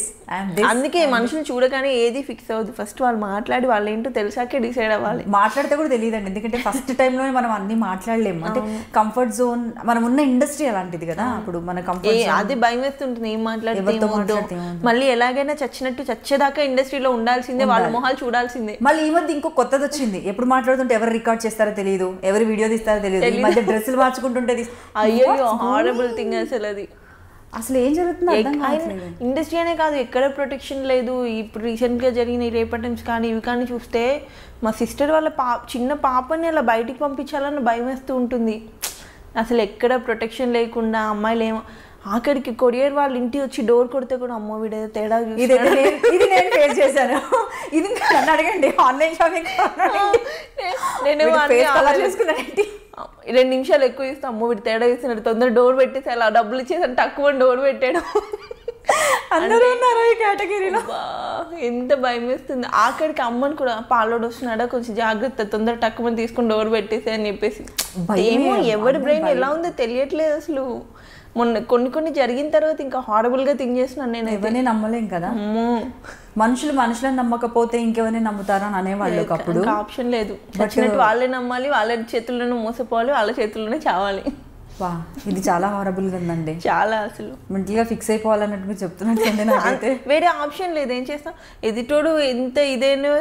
అందుకే మనుషులు చూడగానే ఏది ఫిక్స్ అవ్వదు, ఫస్ట్ వాళ్ళు మాట్లాడి వాళ్ళు ఏంటో తెలిసాకే డిసైడ్ అవ్వాలి. మాట్లాడితే కూడా తెలియదండి, ఎందుకంటే ఫస్ట్ టైంలోనే మనం అన్ని మాట్లాడలేము. అంటే కంఫర్ట్ జోన్, మనం ఉన్న ఇండస్ట్రీ అలాంటిది కదా. అప్పుడు మన కంఫర్ట్ అది భయం వేస్తుంటుంది, ఏం మాట్లాడితే మళ్ళీ ఎలాగైనా చచ్చేదాకా ఇండస్ట్రీలో ఉండాల్సిందే, వాళ్ళ మొహాలు చూడాల్సిందే. మళ్ళీ ఈ మధ్య ఇంకో కొత్తది వచ్చింది, ఎప్పుడు మాట్లాడుతుంటే ఎవరు రికార్డ్ చేస్తారో తెలియదు, ఎవరు వీడియో తీస్తారో తెలియదు. ఈ మధ్య డ్రెస్సులు మార్చుకుంటుంటే అయ్యో హారబుల్ థింగ్ అసలు ఏం జరుగుతుంది ఇండస్ట్రీ అనే కాదు, ఎక్కడ ప్రొటెక్షన్ లేదు. ఇప్పుడు రీసెంట్గా జరిగిన రేప్ అటెంప్ట్స్ కానీ ఇవి కానీ చూస్తే మా సిస్టర్ వాళ్ళ చిన్న పాపని అలా బయటికి పంపించాలని భయం వేస్తూ ఉంటుంది. అసలు ఎక్కడ ప్రొటెక్షన్ లేకుండా అమ్మాయిలు ఏమో ఆఖరికి కొరియర్ వాళ్ళు ఇంటికి వచ్చి డోర్ కొడితే కూడా అమ్మో వీడేదో తేడా ఇది నేను ఫేస్ చేశాను. ఇది నన్ను అడగండి, ఆన్లైన్ షాపింగ్ నేను 2 నిమిషాలు ఎక్కువ ఇస్తాను, అమ్మో వీడు తేడా ఇస్తున్నాడు, తొందర డోర్ పెట్టేసి అలా డబ్బులు ఇచ్చేసాను, తక్కువ డోర్ పెట్టాడు. అందరూ ఉన్నారు ఈ కేటగిరీలో. ఎంత భయం వేస్తుంది. ఆఖరికి అమ్మని కూడా పాలోడు వస్తున్నాడా కొంచెం జాగ్రత్త, తొందర తక్కువ తీసుకుని డోర్ పెట్టేసి అని చెప్పేసి. ఏమో ఎవరి బ్రెయిన్ ఎలా ఉందో తెలియట్లేదు అసలు. మొన్న కొన్ని జరిగిన తర్వాత ఇంకా హారబుల్గా థింక్ చేస్తున్నాను నేను. ఎవరిని నమ్మలేం కదా, మనుషులను నమ్మకపోతే ఇంకెవరిని నమ్ముతారా అని అనేవాళ్ళు. అప్పుడు ఆప్షన్ లేదు, వచ్చినట్టు వాళ్ళే నమ్మాలి, వాళ్ళ చేతుల్లోనే మోసపోవాలి, వాళ్ళ చేతుల్లోనే చావాలి. వా, ఇది చాలా హారబుల్గా ఉందండి. చాలా అసలు మెంటల్గా ఫిక్స్ అయిపోవాలన్నట్టు మీరు చెప్తున్నట్టు నాకైతే వేరే ఆప్షన్ లేదు. ఏం చేస్తాం, ఎదుటోడు ఎంత ఇదేనో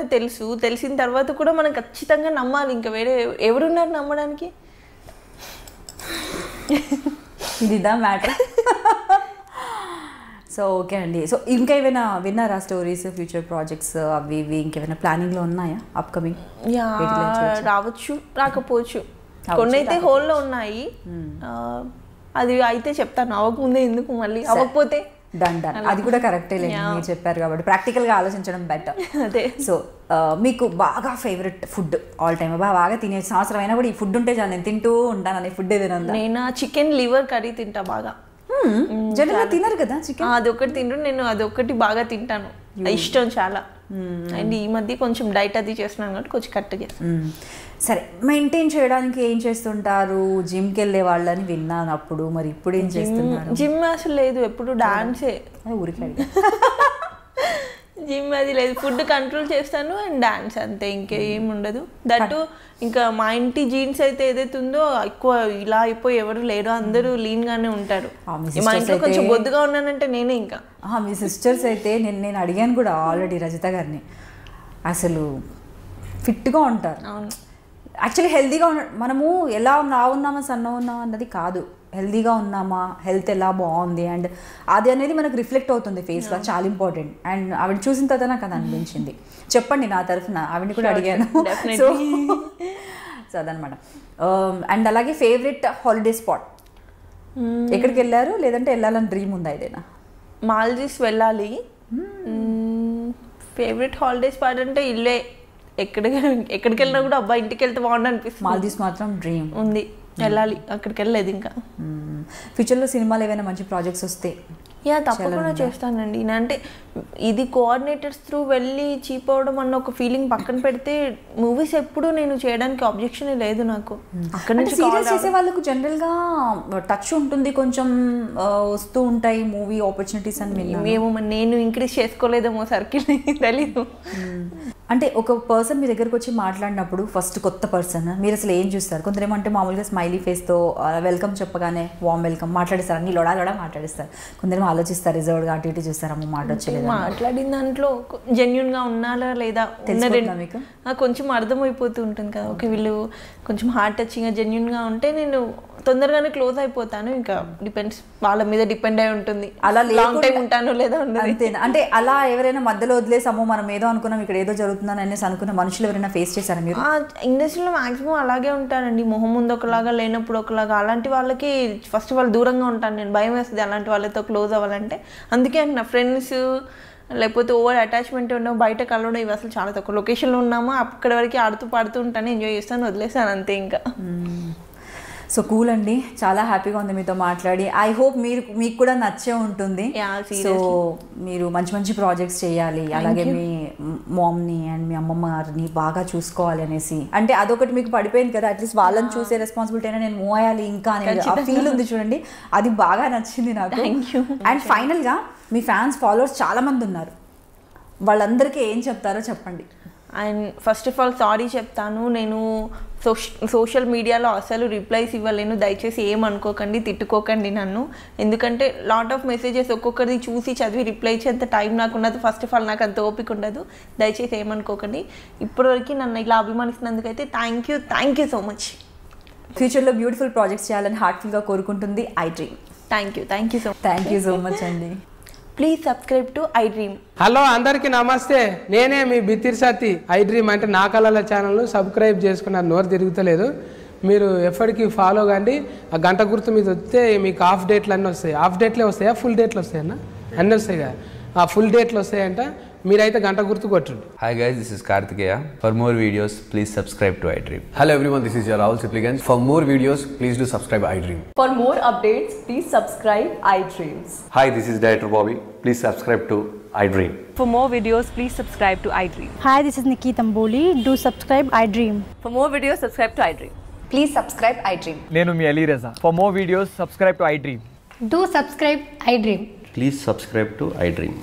తెలిసిన తర్వాత కూడా మనం ఖచ్చితంగా నమ్మాలి. ఇంకా వేరే ఎవరున్నారు నమ్మడానికి? ఇదిదా మ్యాటర్. సో ఓకే అండి. సో ఇంకా ఏమైనా విన్నారా స్టోరీస్, ఫ్యూచర్ ప్రాజెక్ట్స్ అవి ఇవి ఇంకేమైనా ప్లానింగ్లో ఉన్నాయా అప్కమింగ్? రావచ్చు రాకపోవచ్చు, కొన్ని అయితే హోల్లో ఉన్నాయి. అది అయితే చెప్తాను, అవ్వకముందే ఎందుకు మళ్ళీ, అవ్వకపోతే డన్. అది కూడా కరెక్టే లేదు, మీరు చెప్పారు కాబట్టి ప్రాక్టికల్గా ఆలోచించడం బెటర్. అదే. సో మీకు బాగా ఫేవరెట్ ఫుడ్ ఆల్ టైమ్, బాగా తినే సంవత్సరం అయినా కూడా ఈ ఫుడ్ ఉంటే చాలు నేను తింటూ ఉంటాను అనే ఫుడ్ ఏదైనా ఉందా? నేను చికెన్ లివర్ కర్రీ తింటా బాగా. జనరల్గా తినరు కదా చికెన్. అదొకటి తింటూ నేను అదొకటి బాగా తింటాను, ఇష్టం చాలా. అండ్ ఈ మధ్య కొంచెం డైట్ అది చేస్తున్నాను కాబట్టి కొంచెం కరెక్ట్ చేస్తాను. సరే, మెయింటైన్ చేయడానికి ఏం చేస్తుంటారు? జిమ్కి వెళ్ళే వాళ్ళని విన్నాను అప్పుడు, మరి ఇప్పుడు ఏం చేస్తున్నారు? జిమ్ అసలు లేదు, ఎప్పుడు డాన్సే. ఊరికి జిమ్ అది లేదు, ఫుడ్ కంట్రోల్ చేస్తాను అండ్ డాన్స్, అంతే, ఇంకేం ఉండదు. దట్టు ఇంకా మా ఇంటి జీన్స్ అయితే ఏదైతే ఉందో ఎక్కువ ఇలా అయిపోయి ఎవరు లేరు, అందరూ లీన్ గానే ఉంటారు. మా ఇంట్లో కొంచెం బొద్దుగా ఉన్నానంటే నేనే. ఇంకా మీ సిస్టర్స్ అయితే నేను అడిగాను కూడా ఆల్రెడీ రజిత గారిని, అసలు ఫిట్గా ఉంటారు. యాక్చువల్లీ హెల్తీగా మనము ఎలా ఉన్నామా సన్న ఉన్నామా అన్నది కాదు, హెల్తీగా ఉన్నామా, హెల్త్ ఎలా బాగుంది అండ్ అది అనేది మనకు రిఫ్లెక్ట్ అవుతుంది ఫేస్లో, చాలా ఇంపార్టెంట్. అండ్ ఆవిడ చూసిన తర్వాత నాకు అది అనిపించింది. చెప్పండి నా తరఫున, ఆవిడని కూడా అడిగాను. సో అదనమాట. అండ్ అలాగే ఫేవరెట్ హాలిడే స్పాట్ ఎక్కడికి వెళ్ళారు, లేదంటే వెళ్ళాలని డ్రీమ్ ఉందా ఏదైనా? మాల్దీవ్స్ వెళ్ళాలి. ఫేవరెట్ హాలిడే స్పాట్ అంటే ఇల్లే, ఎక్కడికి వెళ్ళినా కూడా అబ్బాయి ఇంటికి వెళ్తే బాగుండు అనిపిస్తుంది. మాల్దీవ్స్ మాత్రం డ్రీమ్ ఉంది, వెళ్ళాలి. అక్కడికి వెళ్ళలేదు ఇంకా. ఫ్యూచర్లో సినిమాలు ఏమైనా మంచి ప్రాజెక్ట్స్ వస్తే తప్పకుండా చేస్తానండి. అంటే ఇది కోఆర్డినేటర్స్ త్రూ వెళ్ళి చీప్ అవడం అన్న ఒక ఫీలింగ్ పక్కన పెడితే, మూవీస్ ఎప్పుడు నేను చేయడానికి అబ్జెక్షన్ లేదు నాకు. అక్కడ నుంచి సీరియల్స్ చేసే వాళ్ళకు జనరల్గా టచ్ ఉంటుంది, కొంచెం వస్తూ ఉంటాయి మూవీ ఆపర్చునిటీస్ అని. మేము నేను ఇంక్రీజ్ చేసుకోలేదేమో సర్కిల్, తెలీదు. అంటే ఒక పర్సన్ మీ దగ్గరకు వచ్చి మాట్లాడినప్పుడు ఫస్ట్ కొత్త పర్సన్ మీరు అసలు ఏం చూస్తారు? కొందరు ఏమంటే మామూలుగా స్మైలీ ఫేస్తో వెల్కమ్ చెప్పగానే వామ్ వెల్కమ్ మాట్లాడిస్తారు, అన్ని లొడా మాట్లాడిస్తారు. కొందరు ఆలోచిస్తారు, రిజర్వ్డ్గా అటు ఇటు చూస్తారు, అమ్మ మాట వచ్చేది. మాట్లాడిన దాంట్లో జెన్యున్గా ఉన్నారా లేదా మీకు కొంచెం అర్థమైపోతూ ఉంటుంది కదా. ఓకే వీళ్ళు కొంచెం హార్ట్ టచింగ్గా జెన్యున్గా ఉంటే నేను తొందరగానే క్లోజ్ అయిపోతాను. ఇంకా డిపెండ్స్, వాళ్ళ మీద డిపెండ్ అయి ఉంటుంది. అలా లాంగ్ టైం ఉంటాను లేదా అంతేనా? అంటే అలా ఎవరైనా మధ్యలో వదిలేసామో మనం ఏదో అనుకున్నాం, ఇక్కడ ఏదో జరుగుతుందని అనేసి అనుకున్న మనుషులు ఎవరైనా ఫేస్ చేశారా మీరు? ఇండస్ట్రీలో మాక్సిమం అలాగే ఉంటారండి, మొహం ముందు ఒకలాగా లేనప్పుడు ఒకలాగా. అలాంటి వాళ్ళకి ఫస్ట్ ఆఫ్ ఆల్ దూరంగా ఉంటాను నేను, భయం వేస్తుంది అలాంటి వాళ్ళతో క్లోజ్ అవ్వాలంటే. అందుకే నా ఫ్రెండ్స్ లేకపోతే ఓవర్ అటాచ్మెంట్ ఉన్నావు, బయట కలవడం ఇవి అసలు చాలా తక్కువ. లొకేషన్లో ఉన్నామా అక్కడ వరకు ఆడుతూ పాడుతూ ఉంటాను, ఎంజాయ్ చేస్తాను, వదిలేస్తాను అంతే. ఇంకా సో కూల్ అండి, చాలా హ్యాపీగా ఉంది మీతో మాట్లాడి. ఐ హోప్ మీకు కూడా నచ్చే ఉంటుంది. సో మీరు మంచి మంచి ప్రాజెక్ట్స్ చేయాలి, అలాగే మీ మామ్ని అండ్ మీ అమ్మమ్మ గారిని బాగా చూసుకోవాలి అనేసి. అంటే అదొకటి మీకు పడిపోయింది కదా, అట్లీస్ట్ వాళ్ళని చూసే రెస్పాన్సిబిలిటీ అయినా నేను మూవ్ అయ్యాలి ఇంకా అనేది ఆ ఫీల్ ఉంది చూడండి, అది బాగా నచ్చింది నాకు. అండ్ ఫైనల్గా మీ ఫ్యాన్స్ ఫాలోవర్స్ చాలా మంది ఉన్నారు, వాళ్ళందరికీ ఏం చెప్తారో చెప్పండి. And first of all sorry చెప్తాను, నేను సోషల్ మీడియాలో అసలు రిప్లైస్ ఇవ్వలేను, దయచేసి ఏమనుకోకండి, తిట్టుకోకండి నన్ను. ఎందుకంటే లాట్ ఆఫ్ మెసేజెస్ ఒక్కొక్కరిది చూసి చదివి రిప్లై ఇచ్చేంత టైం నాకు ఉండదు. ఫస్ట్ ఆఫ్ ఆల్ నాకు అంత ఓపిక ఉండదు, దయచేసి ఏమనుకోకండి. ఇప్పటివరకు నన్ను ఇలా అభిమానిస్తున్నందుకైతే థ్యాంక్ యూ సో మచ్. ఫ్యూచర్లో బ్యూటిఫుల్ ప్రాజెక్ట్స్ చేయాలని హార్ట్ఫుల్గా కోరుకుంటుంది I dream. Thank you so much అండి. Please subscribe to I dream. Hello అందరికీ నమస్తే, నేనే మీ బిత్తిరి సత్తి. ఐ డ్రీమ్ అంటే నా కళల ఛానల్ను సబ్స్క్రైబ్ చేసుకున్నారు, నోరు తిరుగుతలేదు. మీరు ఎప్పటికీ ఫాలో కండి. ఆ గంట గుర్తు మీద వస్తే మీకు హాఫ్ డేట్లు అన్నీ వస్తాయి. హాఫ్ డేట్లే వస్తాయా, ఫుల్ డేట్లు వస్తాయన్నా? అన్నీ వస్తాయి కదా, ఆ ఫుల్ డేట్లు వస్తాయంట. మీరైతే గంట గుర్తు కొట్టండి. Hi guys, this is Kartikeya. For more videos, please subscribe to iDream. Hello everyone, this is your Rahul Sipligans. For more videos, please do subscribe iDream. For more updates, please subscribe iDreams. Hi, this is Director Bobby. Please subscribe to iDream. For more videos, please subscribe to iDream. Hi, this is Nikki Tamboli. Do subscribe iDream. For more videos, subscribe to iDream. Please subscribe iDream. నేను మీ అలీ రజా. For more videos, subscribe to iDream. Do subscribe iDream. Please subscribe to iDream.